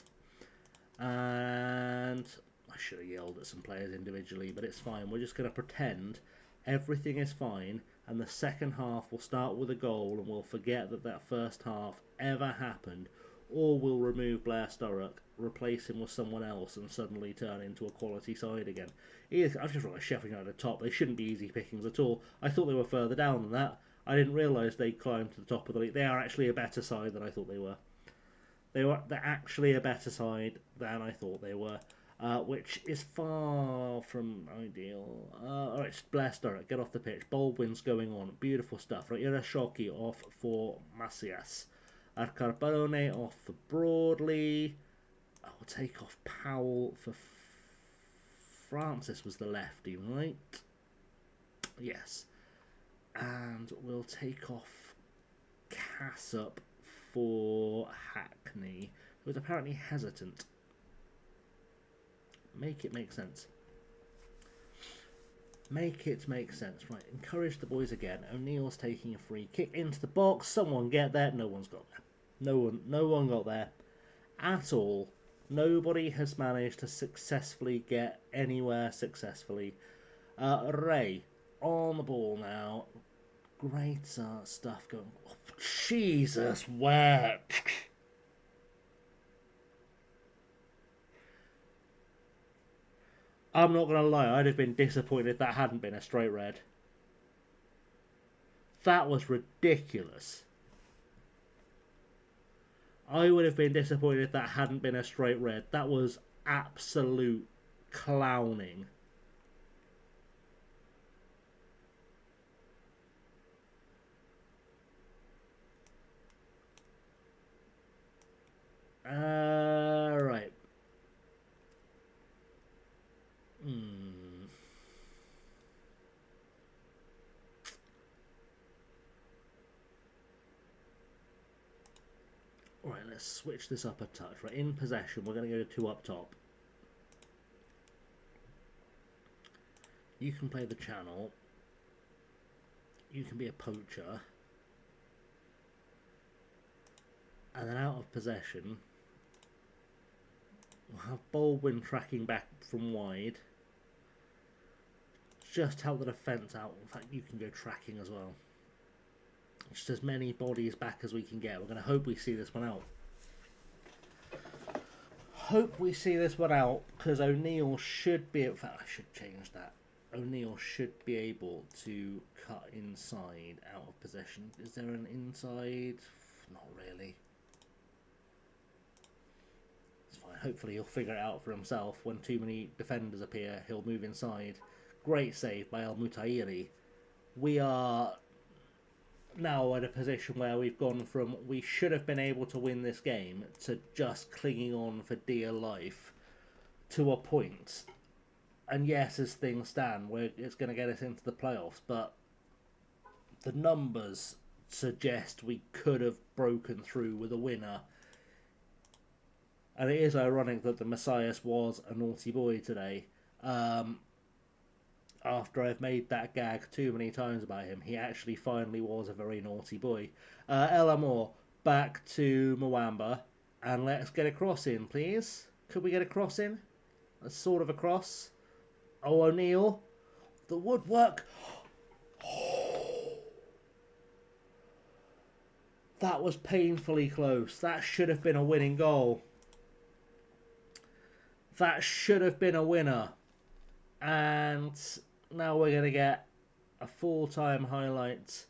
A: And I should have yelled at some players individually, but it's fine. We're just going to pretend everything is fine, and the second half will start with a goal, and we'll forget that first half ever happened, or we'll remove Blair Sturrock, replace him with someone else, and suddenly turn into a quality side again. I've just got Sheffield United at the top. They shouldn't be easy pickings at all. I thought they were further down than that. I didn't realise they climbed to the top of the league. They are actually a better side than I thought they were. They're actually a better side than I thought they were, which is far from ideal. Alright, Blair Sturrock, get off the pitch. Baldwin's going on. Beautiful stuff. Right, Irashoki off for Macias. Arcarbarone off for Broadley. I'll take off Powell for Francis was the lefty, right? Yes. And we'll take off Cassup for Hackney, who is apparently hesitant. Make it make sense. Make it make sense. Right, encourage the boys again. O'Neill's taking a free kick into the box. Someone get there. No one's got there. No one got there at all. Nobody has managed to successfully get anywhere successfully. Ray on the ball now. Great stuff going. Oh, Jesus, where? I'm not going to lie, I'd have been disappointed if that hadn't been a straight red. That was ridiculous. I would have been disappointed if that hadn't been a straight red. That was absolute clowning. Right. Right, let's switch this up a touch. Right, in possession, we're going to go to 2 up top. You can play the channel. You can be a poacher. And then out of possession, we'll have Baldwin tracking back from wide. Just help the defence out. In fact, you can go tracking as well. Just as many bodies back as we can get. We're going to hope we see this one out. Hope we see this one out, because O'Neill should be... In fact, I should change that. O'Neill should be able to cut inside out of possession. Is there an inside? Not really. It's fine. Hopefully he'll figure it out for himself. When too many defenders appear, he'll move inside. Great save by El Mutairi. We are now at a position where we've gone from we should have been able to win this game to just clinging on for dear life to a point. And yes, as things stand, it's going to get us into the playoffs, but the numbers suggest we could have broken through with a winner. And it is ironic that the Messias was a naughty boy today. After I've made that gag too many times about him, he actually finally was a very naughty boy. El Amor back to Mwamba, and let's get a cross in, please. Could we get a cross in? A sort of a cross. Oh, O'Neill. The woodwork. That was painfully close. That should have been a winning goal. That should have been a winner. And now we're going to get a full-time highlight.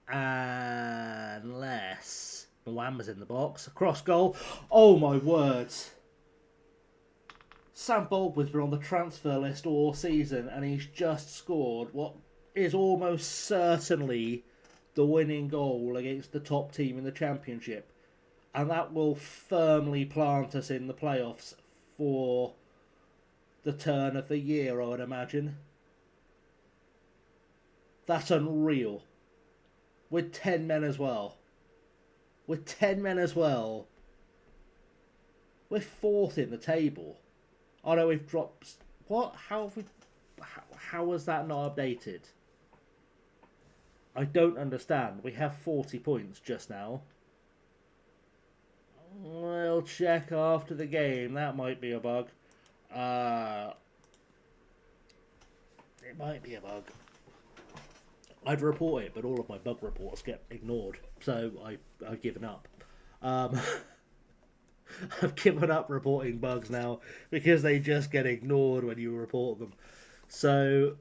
A: Unless Mwamba's in the box. A cross goal. Oh, my words. Sam Baldwin's been on the transfer list all season, and he's just scored what is almost certainly the winning goal against the top team in the Championship. And that will firmly plant us in the playoffs for the turn of the year, I would imagine. That's unreal. With 10 men as well. With 10 men as well. We're 4th in the table. Oh no, we've dropped... What? How have we... How was that not updated? I don't understand. We have 40 points just now. We'll check after the game. That might be a bug. It might be a bug. I'd report it, but all of my bug reports get ignored. So I've given up. I've given up reporting bugs now because they just get ignored when you report them. So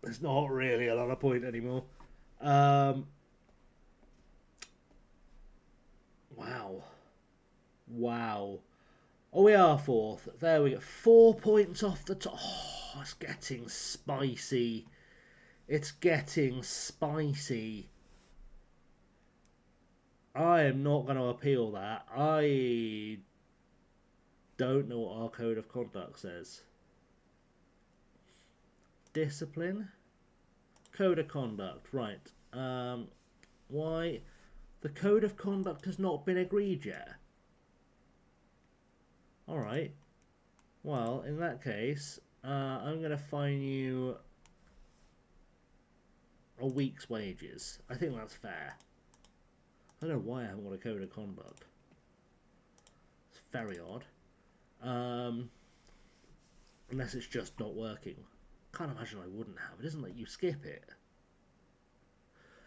A: there's not really a lot of point anymore. Wow. Oh, we are 4th. There we go. 4 points off the top. Oh, it's getting spicy. It's getting spicy. I am not going to appeal that. I don't know what our code of conduct says. discipline. Code of conduct, right. Why? The code of conduct has not been agreed yet. Alright. Well, in that case, I'm going to fine you a week's wages. I think that's fair. I don't know why I haven't got a code of conduct. It's very odd. Unless it's just not working. Can't imagine I wouldn't have. It isn't like you skip it.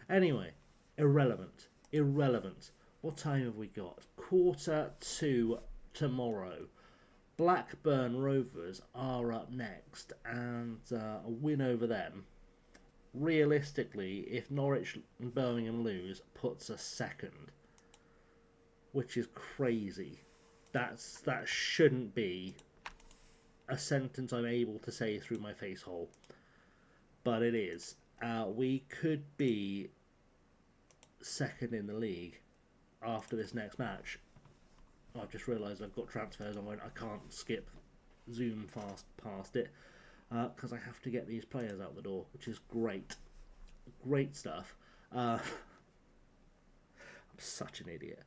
A: Anyway, irrelevant. Irrelevant. What time have we got? 1:45 tomorrow. Blackburn Rovers are up next, and a win over them, realistically, if Norwich and Birmingham lose, puts us second, which is crazy. That shouldn't be a sentence I'm able to say through my face hole, but it is. We could be second in the league after this next match. I've just realised I've got transfers on. I can't skip zoom past it because I have to get these players out the door, which is great. Great stuff. I'm such an idiot.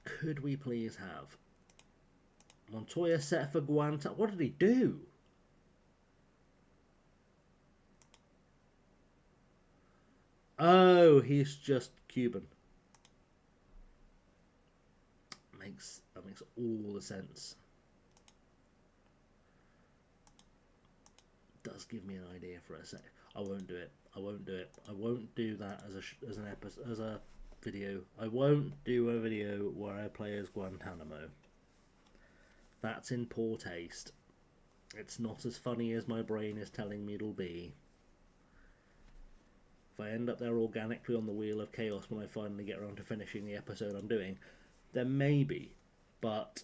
A: Could we please have Montoya set for Guanta? What did he do? Oh, he's just Cuban. That makes all the sense. Does give me an idea for a sec. I won't do it. I won't do it. I won't do that as a video. I won't do a video where I play as Guantanamo. That's in poor taste. It's not as funny as my brain is telling me it'll be. If I end up there organically on the wheel of chaos when I finally get around to finishing the episode I'm doing, then maybe. But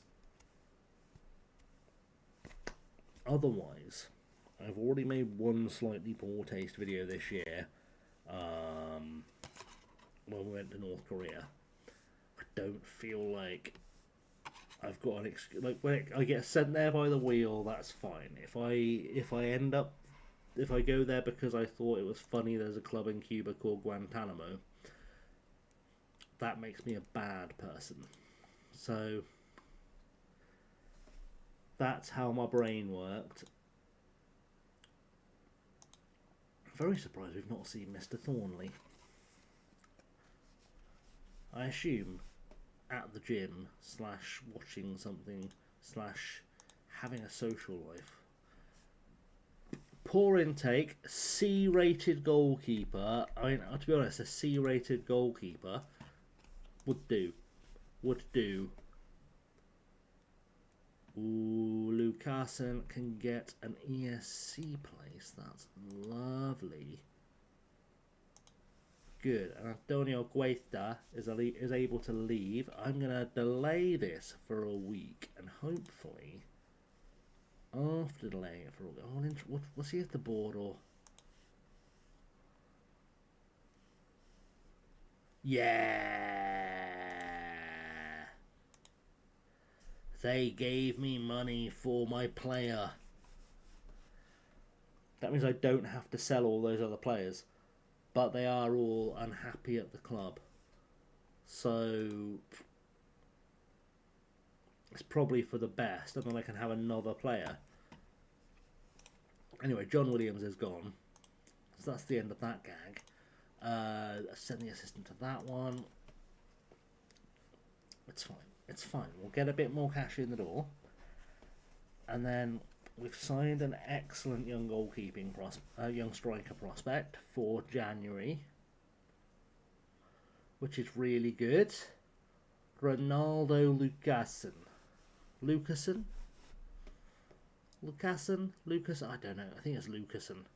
A: otherwise, I've already made one slightly poor taste video this year when we went to North Korea. I don't feel like I've got an excuse. Like when I get sent there by the wheel, that's fine. If I go there because I thought it was funny there's a club in Cuba called Guantanamo, that makes me a bad person. So that's how my brain worked. I'm very surprised we've not seen Mr. Thornley. I assume at the gym / watching something / having a social life. Poor intake, C-rated goalkeeper. I mean, to be honest, a C-rated goalkeeper would do. Would do. Ooh, Lucasen can get an ESC place. That's lovely. Good. And Antonio Guaita is able to leave. I'm going to delay this for a week, and hopefully, after delaying it for a week, we'll see if the board or... Yeah! They gave me money for my player. That means I don't have to sell all those other players. But they are all unhappy at the club. So it's probably for the best, and then I can have another player. Anyway, John Williams is gone. So that's the end of that gag. Send the assistant to that one. It's fine. It's fine. We'll get a bit more cash in the door. And then we've signed an excellent young young striker prospect for January, which is really good. Ronaldo Lucasen. Lucasen? I don't know. I think it's Lucasen.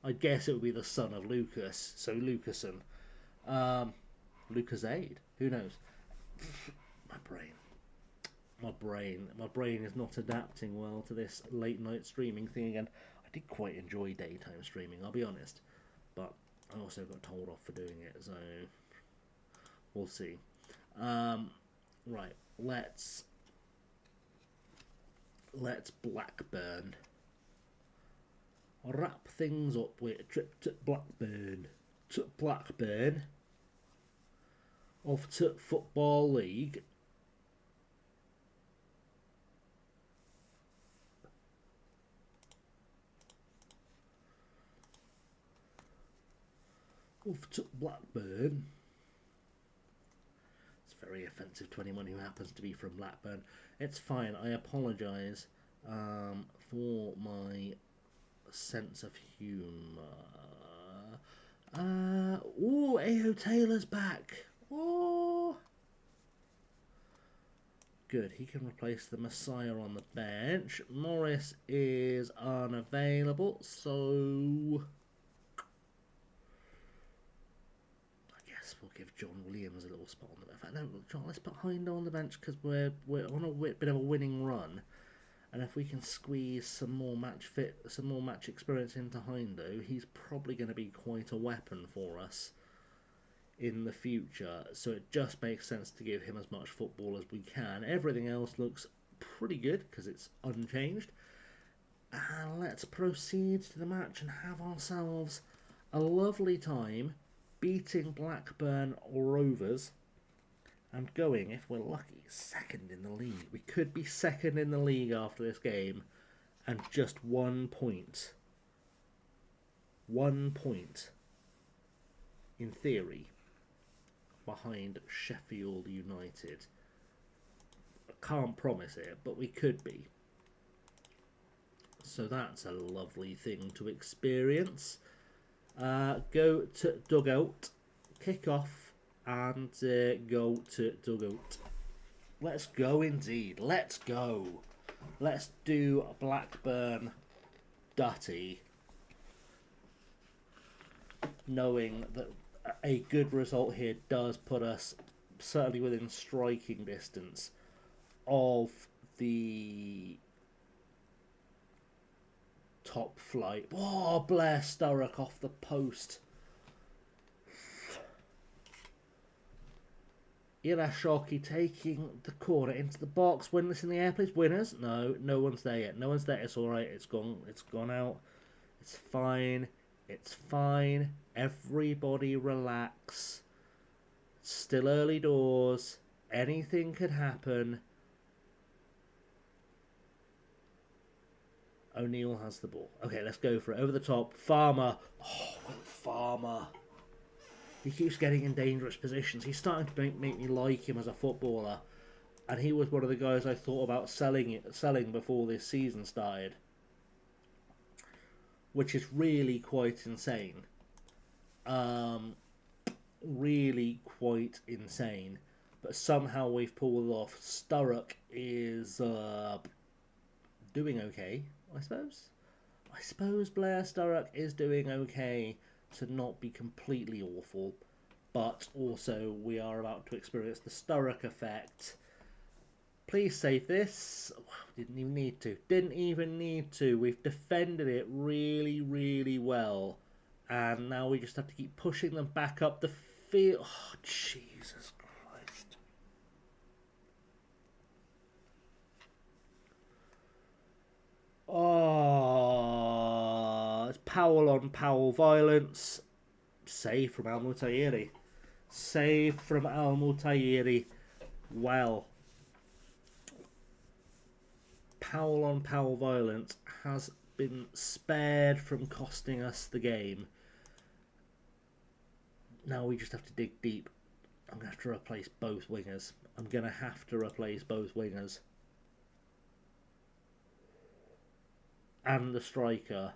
A: I guess it would be the son of Lucas, so Lucasen. Lucasade. Who knows? My brain is not adapting well to this late night streaming thing again. I did quite enjoy daytime streaming, I'll be honest, but I also got told off for doing it, so we'll see. Right, let's let's Blackburn. Wrap things up with a trip to Blackburn. To Blackburn of to Football League. Of to Blackburn. It's very offensive to anyone who happens to be from Blackburn. It's fine. I apologise for my sense of humour. Oh, A.O. Taylor's back. Oh, good. He can replace the Messiah on the bench. Morris is unavailable, so I guess we'll give John Williams a little spot on the bench. In fact, no, John, let's put Hind on the bench because we're on a bit of a winning run. And if we can squeeze some more match experience into Hindo, he's probably going to be quite a weapon for us in the future. So it just makes sense to give him as much football as we can. Everything else looks pretty good because it's unchanged. And let's proceed to the match and have ourselves a lovely time beating Blackburn Rovers. And going, if we're lucky, second in the league. We could be second in the league after this game. And just 1 point. 1 point. In theory. Behind Sheffield United. I can't promise it, but we could be. So that's a lovely thing to experience. Go to dugout. Kick off. And go to dugout. Let's go indeed. Let's go. Let's do Blackburn Dutty. Knowing that a good result here does put us certainly within striking distance of the top flight. Oh, Blair Sturrock off the post. Irashoki taking the corner into the box. Winless in the air, please. Winners? No, no one's there yet. No one's there. It's all right. It's gone. It's gone out. It's fine. It's fine. Everybody relax. It's still early doors. Anything could happen. O'Neill has the ball. Okay, let's go for it. Over the top. Farmer. Oh, Will Farmer. He keeps getting in dangerous positions. He's starting to make me like him as a footballer. And he was one of the guys I thought about selling before this season started. Which is really quite insane. Really quite insane. But somehow we've pulled it off. Sturrock is doing okay, I suppose. I suppose Blair Sturrock is doing okay. To not be completely awful, but also we are about to experience the Sturrock effect. Please save this. Didn't even need to. Didn't even need to. We've defended it really, really well. And now we just have to keep pushing them back up the field. Oh, Jesus Christ. Oh, it's Powell on Powell violence. Save from Al Mutayiri. Save from Al Mutayiri. Well, Powell on Powell violence has been spared from costing us the game. Now we just have to dig deep. I'm going to have to replace both wingers. And the striker.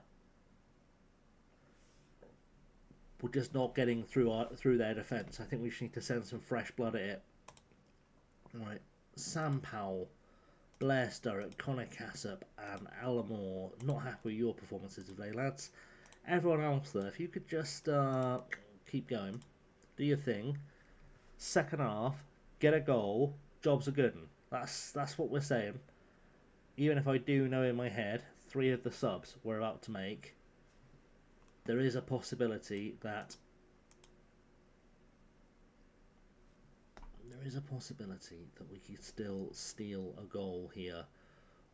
A: We're just not getting through their defence. I think we just need to send some fresh blood at it. Right, Sam Powell, Blair Sturrock, Connor Cassop and Alamore. Not happy with your performances today, lads. Everyone else though, if you could just keep going, do your thing. Second half, get a goal, job's a good one. That's what we're saying. Even if I do know in my head 3 of the subs we're about to make, there is a possibility that we could still steal a goal here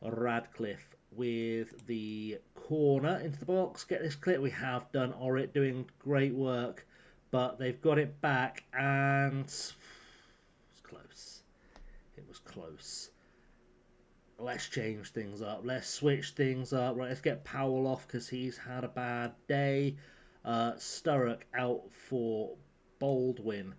A: Radcliffe with the corner into the box. Get this clear. We have done Orrit doing great work, but they've got it back, and it's close. It was close. Let's change things up. Let's switch things up. Right, let's get Powell off because he's had a bad day. Sturrock out for Baldwin.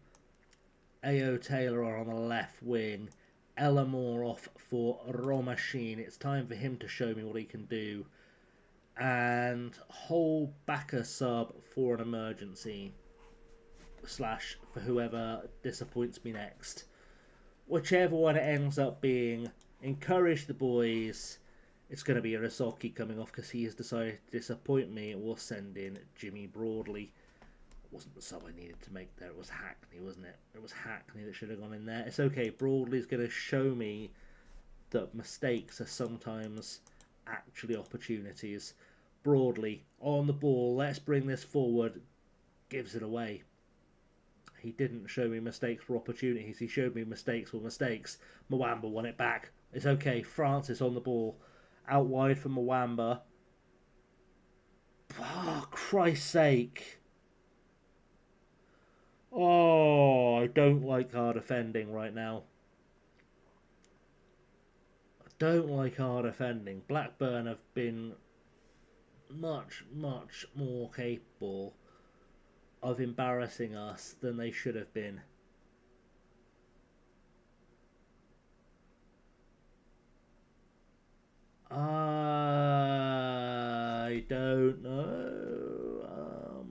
A: A.O. Taylor on the left wing. Ellamore off for Romashine. It's time for him to show me what he can do. And whole backer sub for an emergency. / for whoever disappoints me next. Whichever one it ends up being, encourage the boys. It's going to be Arasaki coming off because he has decided to disappoint me. We'll send in Jimmy Broadley. It wasn't the sub I needed to make there. It was Hackney, wasn't it? It was Hackney that should have gone in there. It's okay. Broadley's going to show me that mistakes are sometimes actually opportunities. Broadley on the ball. Let's bring this forward. Gives it away. He didn't show me mistakes were opportunities. He showed me mistakes were mistakes. Mwamba won it back. It's okay. Francis on the ball. Out wide for Mwamba. Oh, Christ's sake. Oh, I don't like our defending right now. I don't like our defending. Blackburn have been much, much more capable of embarrassing us than they should have been. I don't know.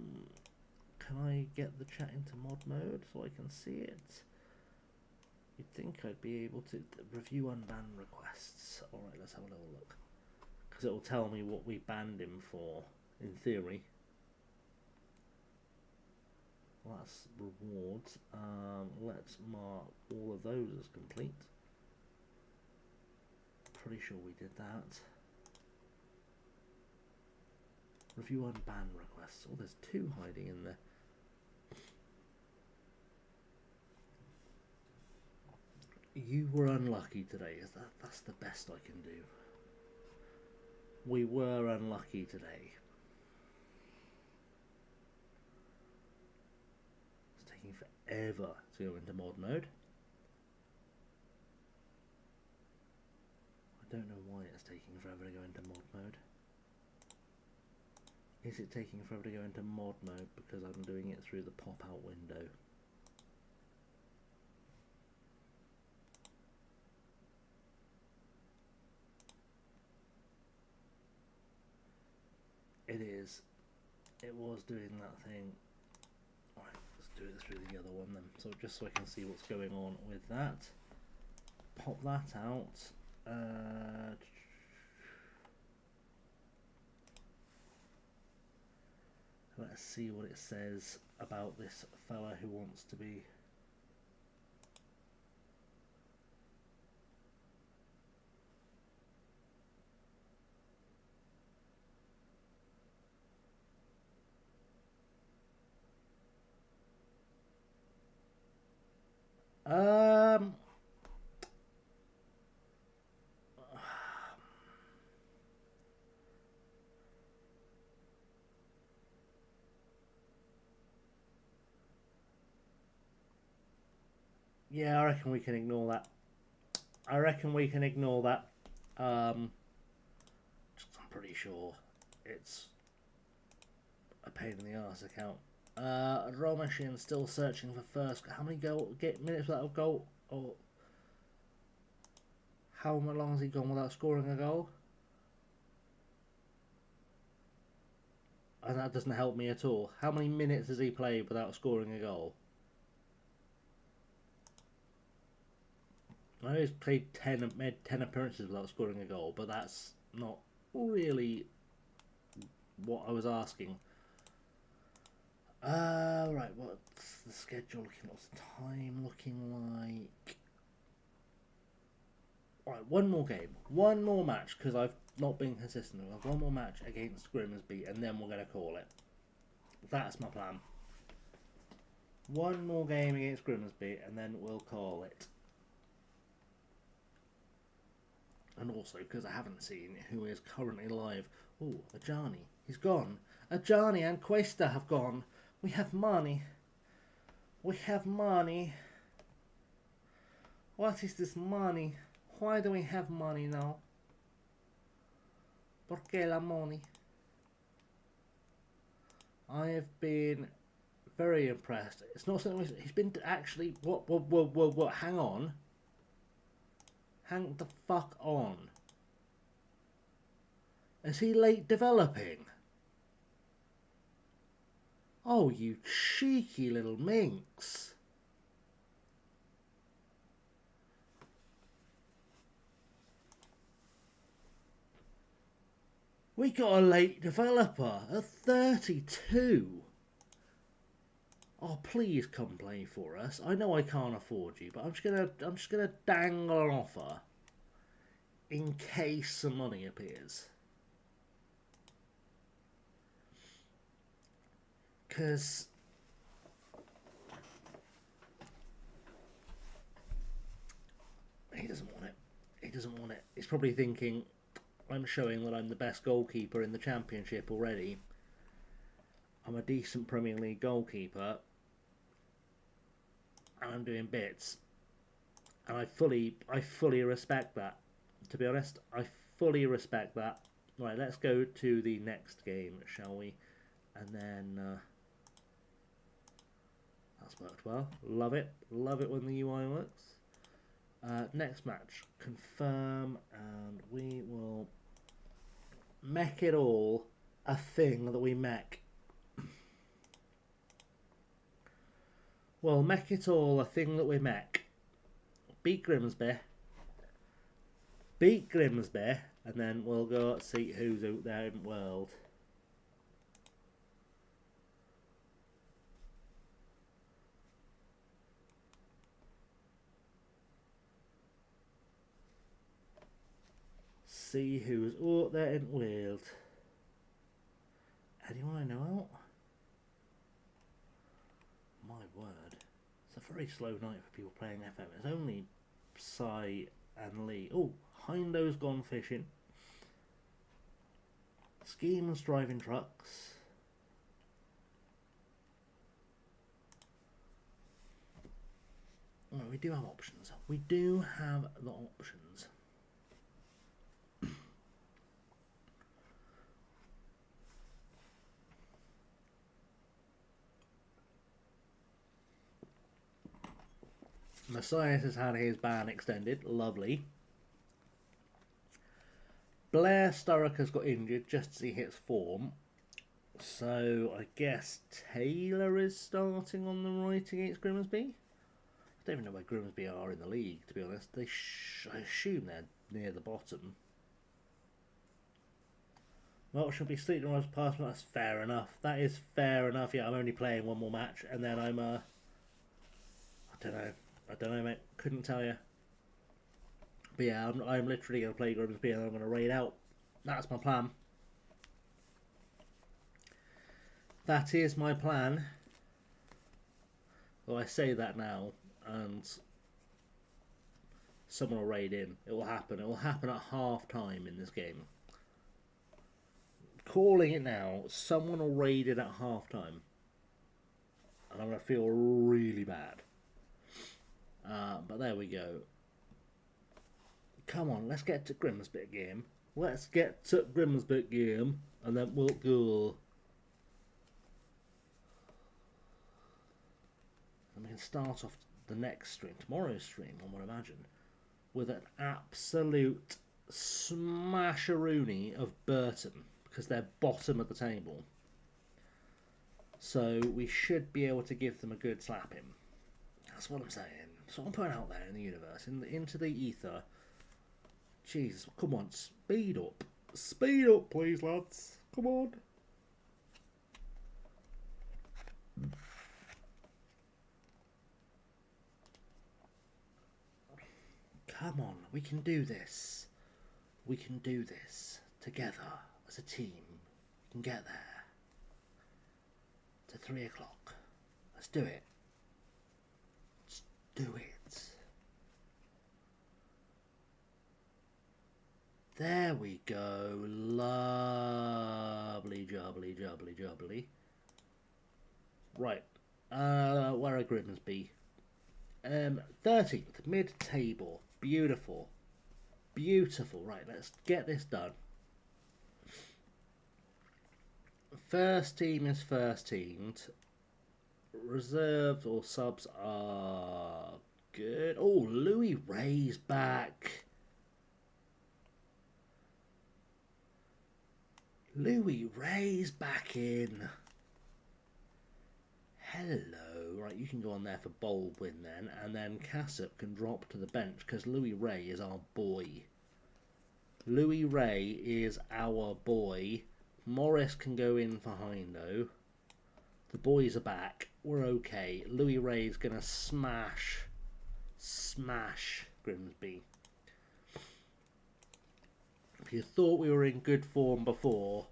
A: Can I get the chat into mod mode so I can see it? You'd think I'd be able to review unbanned requests. Alright, let's have a little look. Because it will tell me what we banned him for, in theory. Well, that's rewards. Let's mark all of those as complete. Pretty sure we did that. Review unbanned requests. Oh, there's 2 hiding in there. You were unlucky today. That's the best I can do. We were unlucky today. It's taking forever to go into mod mode. I don't know why it's taking forever to go into mod mode. Is it taking forever to go into mod mode because I'm doing it through the pop-out window? It is. It was doing that thing. Alright, let's do it through the other one then. So just so I can see what's going on with that. Pop that out. Let's see what it says about this fella who wants to be. Yeah, I reckon we can ignore that. I'm pretty sure it's a pain in the arse account. Romashin still searching for first. How many minutes without a goal? Or how long has he gone without scoring a goal? And that doesn't help me at all. How many minutes has he played without scoring a goal? I know he's played made 10 appearances without scoring a goal, but that's not really what I was asking. Right, what's the schedule looking? What's the time looking like? Right, one more game, one more match, because I've not been consistent. We'll have one more match against Grimsby, and then we're going to call it. That's my plan. One more game against Grimsby, and then we'll call it. and also because I haven't seen who is currently live. Oh, Ajani, he's gone. Ajani and Cuesta have gone. We have money. We have money. What is this money? Why do we have money now? ¿Por qué la money? I have been very impressed. It's not something he's been actually. What? Hang on. Hang the fuck on. Is he late developing? Oh, you cheeky little minx. We got a late developer at 32. Oh, please come play for us. I know I can't afford you, but I'm just gonna dangle an offer in case some money appears. Because he doesn't want it. He doesn't want it. He's probably thinking, I'm showing that I'm the best goalkeeper in the Championship already. I'm a decent Premier League goalkeeper. And I'm doing bits. And I fully respect that. To be honest, I fully respect that. Right, let's go to the next game, shall we? And then that's worked well. Love it. Love it when the UI works. Next match. Confirm, and we will make it all a thing that we make. Well, make it all a thing that we make. Beat Grimsby. Beat Grimsby, and then we'll go see who's out there in the world. See who's out there in the world. Anyone I know out? My word. It's a very slow night for people playing FM. It's only Psy and Lee. Oh, Hindo's gone fishing. Schemes driving trucks. Oh, we do have options. We do have the options. Messias has had his ban extended. Lovely. Blair Sturrock has got injured just as he hits form. So I guess Taylor is starting on the right against Grimsby. I don't even know where Grimsby are in the league, to be honest. I assume they're near the bottom. Well, should be sleeping on past. That's fair enough. That is fair enough. Yeah, I'm only playing one more match, and then I'm I don't know, mate. Couldn't tell you. But yeah, I'm literally going to play Grimsby and I'm going to raid out. That's my plan. That is my plan. Well, I say that now, and someone will raid in. It will happen. It will happen at half time in this game. Calling it now, someone will raid in at half time. And I'm going to feel really bad. But there we go. Come on, let's get to Grimsby game. Let's get to Grimsby game, and then we'll go. And we can start off the next stream, tomorrow's stream, I would imagine, with an absolute smasheroony of Burton, because they're bottom of the table. So we should be able to give them a good slapping. That's what I'm saying. So I'm putting out there in the universe, into the ether. Jesus, come on, speed up. Speed up, please, lads. Come on. Come on, we can do this. We can do this together as a team. We can get there. To 3 o'clock. Let's do it. Let's do it. There we go. Lovely, jubbly, jubbly, jubbly. Right. Where are Grimsby? 13th, mid-table. Beautiful. Beautiful. Right, let's get this done. First team is first teamed. Reserves or subs are good. Oh, Louis Ray's back. Louis Ray's back in. Hello. Right, you can go on there for Baldwin then, and then Cassip can drop to the bench because Louis Ray is our boy. Louis Ray is our boy. Morris can go in for Hindo. The boys are back. We're okay. Louis Ray's gonna smash Grimsby. If you thought we were in good form before,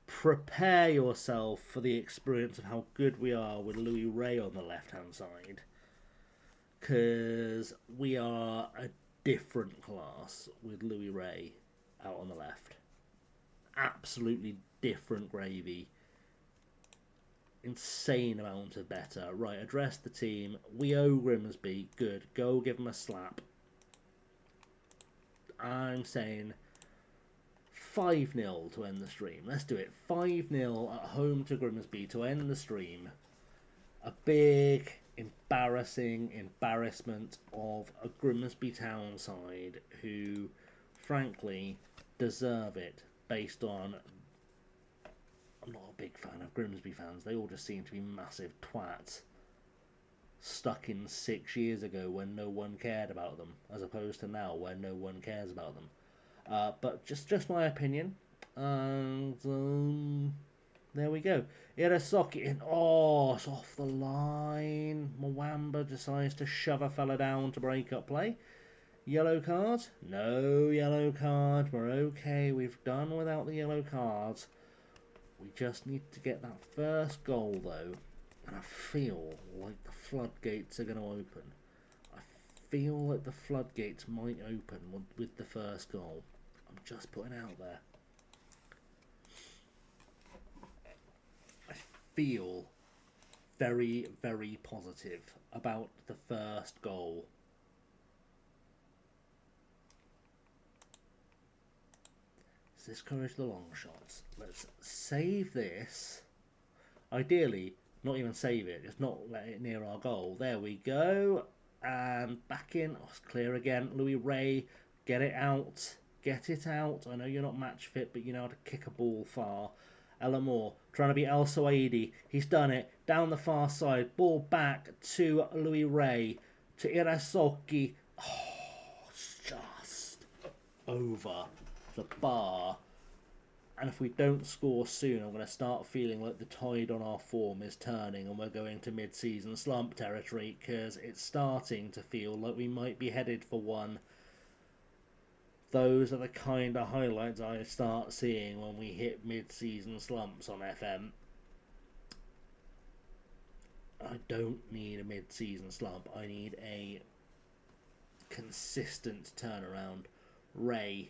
A: prepare yourself for the experience of how good we are with Louis Ray on the left-hand side. Because we are a different class with Louis Ray out on the left. Absolutely different gravy. Insane amount of better. Right, address the team. We owe Grimsby. Good. Go give him a slap. I'm saying 5-0 to end the stream. Let's do it. 5-0 at home to Grimsby to end the stream. A big, embarrassing embarrassment of a Grimsby Town side who, frankly, deserve it based on... I'm not a big fan of Grimsby fans. They all just seem to be massive twats stuck in 6 years ago when no one cared about them, as opposed to now where no one cares about them. But just my opinion. And there we go. Irasaki in. Oh, it's off the line. Mwamba decides to shove a fella down to break up play. Yellow card? No yellow card. We're okay. We've done without the yellow cards. We just need to get that first goal, though. And I feel like the floodgates are going to open. I feel like the floodgates might open with the first goal. I'm just putting it out there. I feel very, very positive about the first goal. Discourage the long shots. Let's save this. Ideally, not even save it, just not let it near our goal. There we go. And back in. Oh, it's clear again. Louis Ray, get it out. Get it out. I know you're not match fit, but you know how to kick a ball far. Elamore trying to be El Saidi. He's done it. Down the far side. Ball back to Louis Ray. To Irasoki. Oh, it's just over the bar. And if we don't score soon, I'm going to start feeling like the tide on our form is turning and we're going to mid-season slump territory, because it's starting to feel like we might be headed for one. Those are the kind of highlights I start seeing when we hit mid-season slumps on FM. I don't need a mid-season slump. I need a consistent turnaround. Ray.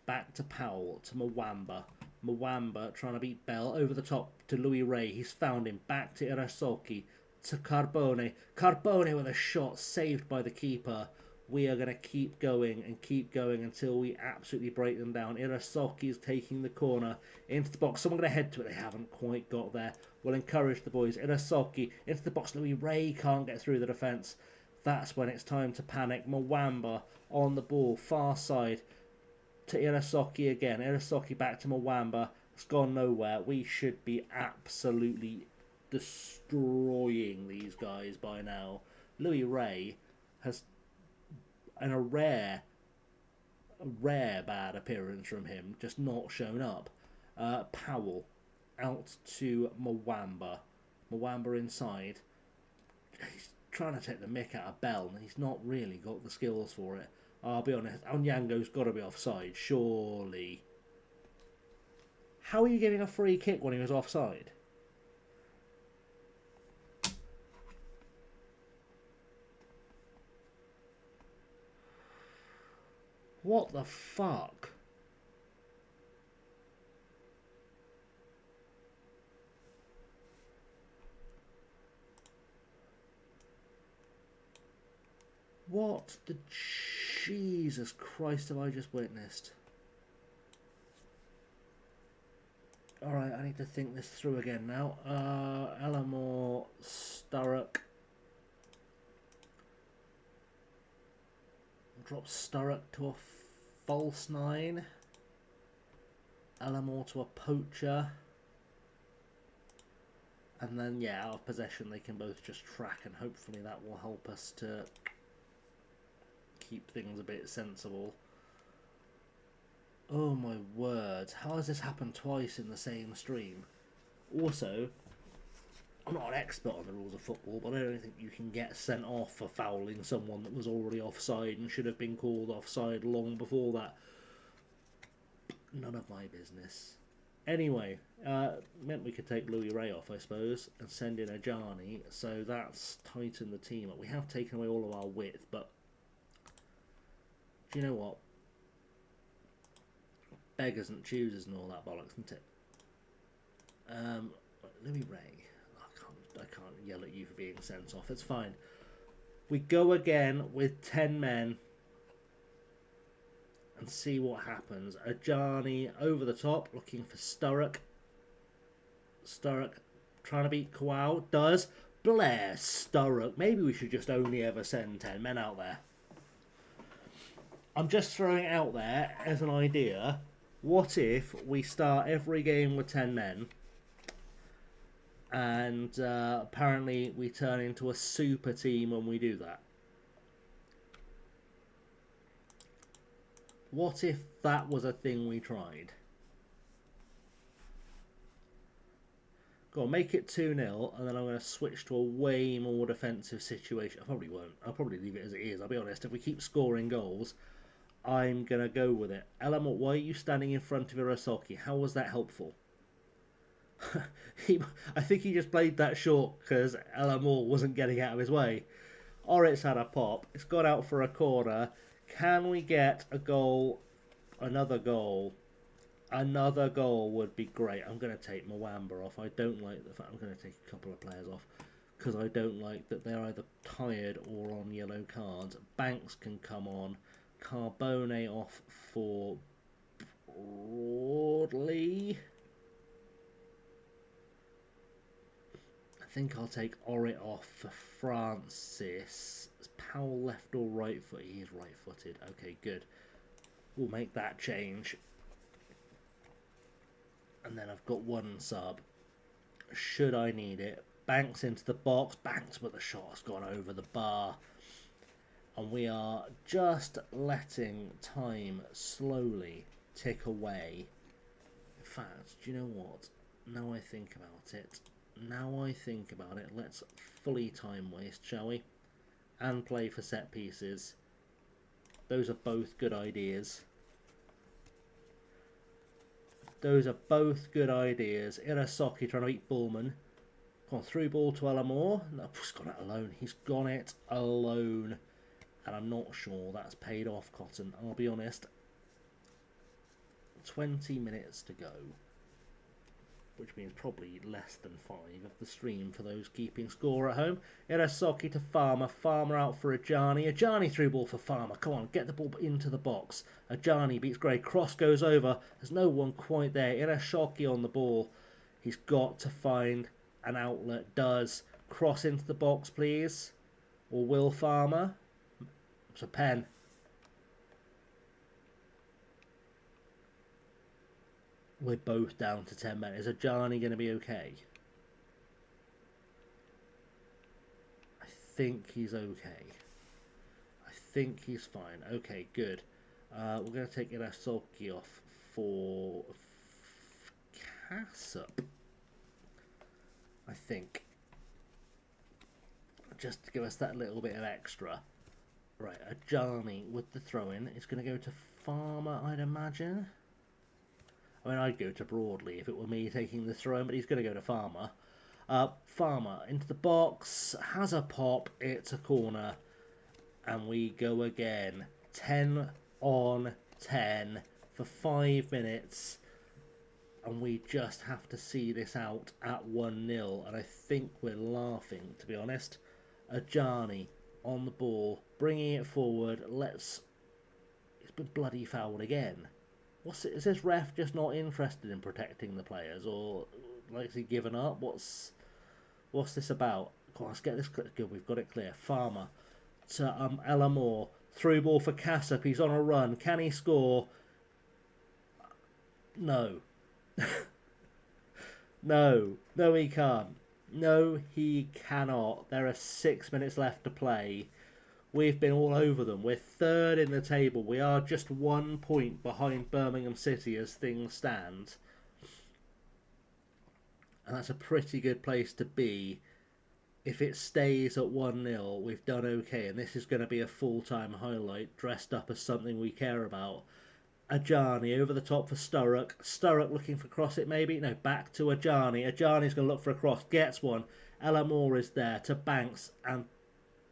A: Back to Powell, to Mwamba. Mwamba trying to beat Bell over the top to Louis Ray. He's found him. Back to Irasoki. To Carbone. Carbone with a shot saved by the keeper. We are going to keep going until we absolutely break them down. Irasoki is taking the corner into the box. Someone going to head to it. They haven't quite got there. We'll encourage the boys. Irasoki into the box. Louis Ray can't get through the defence. That's when it's time to panic. Mwamba on the ball. Far side. To Irasoki again. Irasoki back to Mwamba. It's gone nowhere. We should be absolutely destroying these guys by now. Louis Ray has, and a rare bad appearance from him, just not shown up. Powell out to Mwamba. Mwamba inside. He's trying to take the mick out of Bell, and he's not really got the skills for it. I'll be honest, Onyango's got to be offside, surely. How are you giving a free kick when he was offside? What the fuck? What the Jesus Christ have I just witnessed? Alright, I need to think this through again now. Ellamore, Sturrock. Drop Sturrock to a false 9. Ellamore to a poacher. And then, yeah, out of possession they can both just track, and hopefully that will help us to keep things a bit sensible. Oh my word, how has this happened twice in the same stream? Also, I'm not an expert on the rules of football, but I don't think you can get sent off for fouling someone that was already offside and should have been called offside long before that. None of my business. Anyway, meant we could take Louis Ray off, I suppose, and send in Ajani, so that's tightened the team up. We have taken away all of our width, but do you know what? Beggars and choosers and all that bollocks, isn't it? Louis Ray. I can't yell at you for being sent off. It's fine. We go again with 10 men and see what happens. Ajani over the top, looking for Sturrock. Sturrock trying to beat Kowal. Does. Blair Sturrock. Maybe we should just only ever send 10 men out there. I'm just throwing it out there as an idea. What if we start every game with 10 men and apparently we turn into a super team when we do that? What if that was a thing we tried? Go on, make it 2-0 and then I'm going to switch to a way more defensive situation. I probably won't. I'll probably leave it as it is. I'll be honest. If we keep scoring goals, I'm going to go with it. Ellamore, why are you standing in front of Irasaki? How was that helpful? I think he just played that short because Ellamore wasn't getting out of his way. Oritz had a pop. It's got out for a corner. Can we get a goal? Another goal. Another goal would be great. I'm going to take Mwamba off. I don't like the fact I'm going to take a couple of players off because I don't like that they're either tired or on yellow cards. Banks can come on. Carbone off for Broadley. I think I'll take Orit off for Francis. Is Powell left or right foot? He is right footed. Okay, good. We'll make that change. And then I've got one sub. Should I need it? Banks into the box. Banks, but the shot has gone over the bar. And we are just letting time slowly tick away. In fact, do you know what? Now I think about it, let's fully time waste, shall we? And play for set pieces. Those are both good ideas. Irasaki trying to beat Bullman. Gone through ball to Ellamore. No, he's gone it alone. He's gone it alone. And I'm not sure that's paid off, Cotton. I'll be honest. 20 minutes to go. Which means probably less than 5 of the stream for those keeping score at home. Irasaki to Farmer. Farmer out for Ajani. Ajani through ball for Farmer. Come on, get the ball into the box. Ajani beats Gray. Cross goes over. There's no one quite there. Irasaki on the ball. He's got to find an outlet. Does. Cross into the box, please. Or will Farmer? It's a pen. We're both down to 10 men. Is Ajani going to be okay? I think he's okay. I think he's fine. Okay, good. We're going to take Irasaki off for Cassup. I think. Just to give us that little bit of extra. Right, Ajani with the throw-in. It's going to go to Farmer, I'd imagine. I mean, I'd go to Broadley if it were me taking the throw-in, but he's going to go to Farmer. Farmer into the box, has a pop, it's a corner, and we go again. 10 on 10 for 5 minutes, and we just have to see this out at 1-0, and I think we're laughing, to be honest. Ajani on the ball, bringing it forward. It's been bloody fouled again. What's it? Is this ref just not interested in protecting the players, or like has he given up? What's this about? Come on, let's get this good. We've got it clear. Farmer to Ella Moore. Through ball for Cassap. He's on a run. Can he score? No. No, he can't. No, he cannot. There are 6 minutes left to play. We've been all over them. We're third in the table. We are just 1 point behind Birmingham City as things stand. And that's a pretty good place to be. If it stays at 1-0, we've done okay. And this is going to be a full-time highlight dressed up as something we care about. Ajani over the top for Sturrock. Sturrock looking for cross it maybe. No, back to Ajani. Ajani's going to look for a cross. Gets one. Ella Moore is there to Banks. And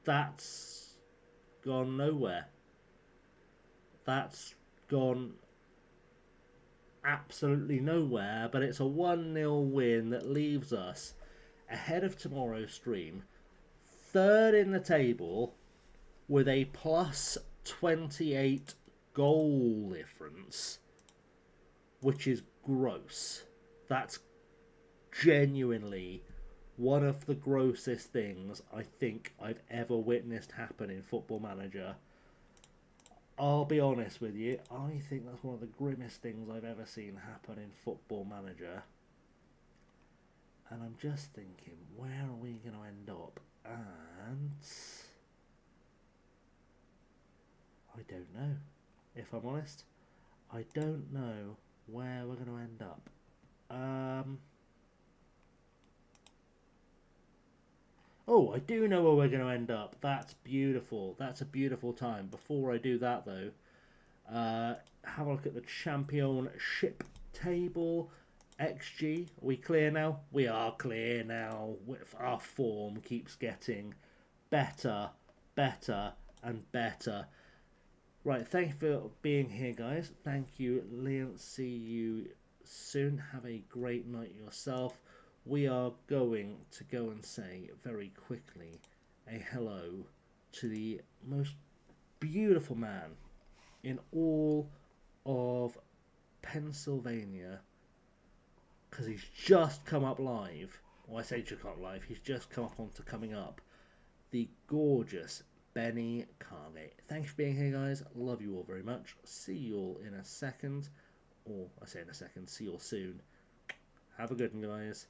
A: that's gone nowhere. That's gone absolutely nowhere. But it's a 1-0 win that leaves us ahead of tomorrow's stream. Third in the table with a plus 28 goal difference, which is gross. That's genuinely one of the grossest things I think I've ever witnessed happen in Football Manager. I'll be honest with you, I think that's one of the grimmest things I've ever seen happen in Football Manager. And I'm just thinking, where are we going to end up? And I don't know. If I'm honest, I don't know where we're going to end up. Oh, I do know where we're going to end up. That's beautiful. That's a beautiful time. Before I do that, though, have a look at the championship table. XG, are we clear now? We are clear now. Our form keeps getting better, and better. Right, thank you for being here, guys. Thank you, Liam. See you soon. Have a great night yourself. We are going to go and say very quickly a hello to the most beautiful man in all of Pennsylvania, because he's just come up live. Well, I say just come up live. He's just come up onto coming up. The gorgeous Benny Cargate. Thanks for being here, guys. Love you all very much. See you all in a second. Or, I say in a second, see you all soon. Have a good one, guys.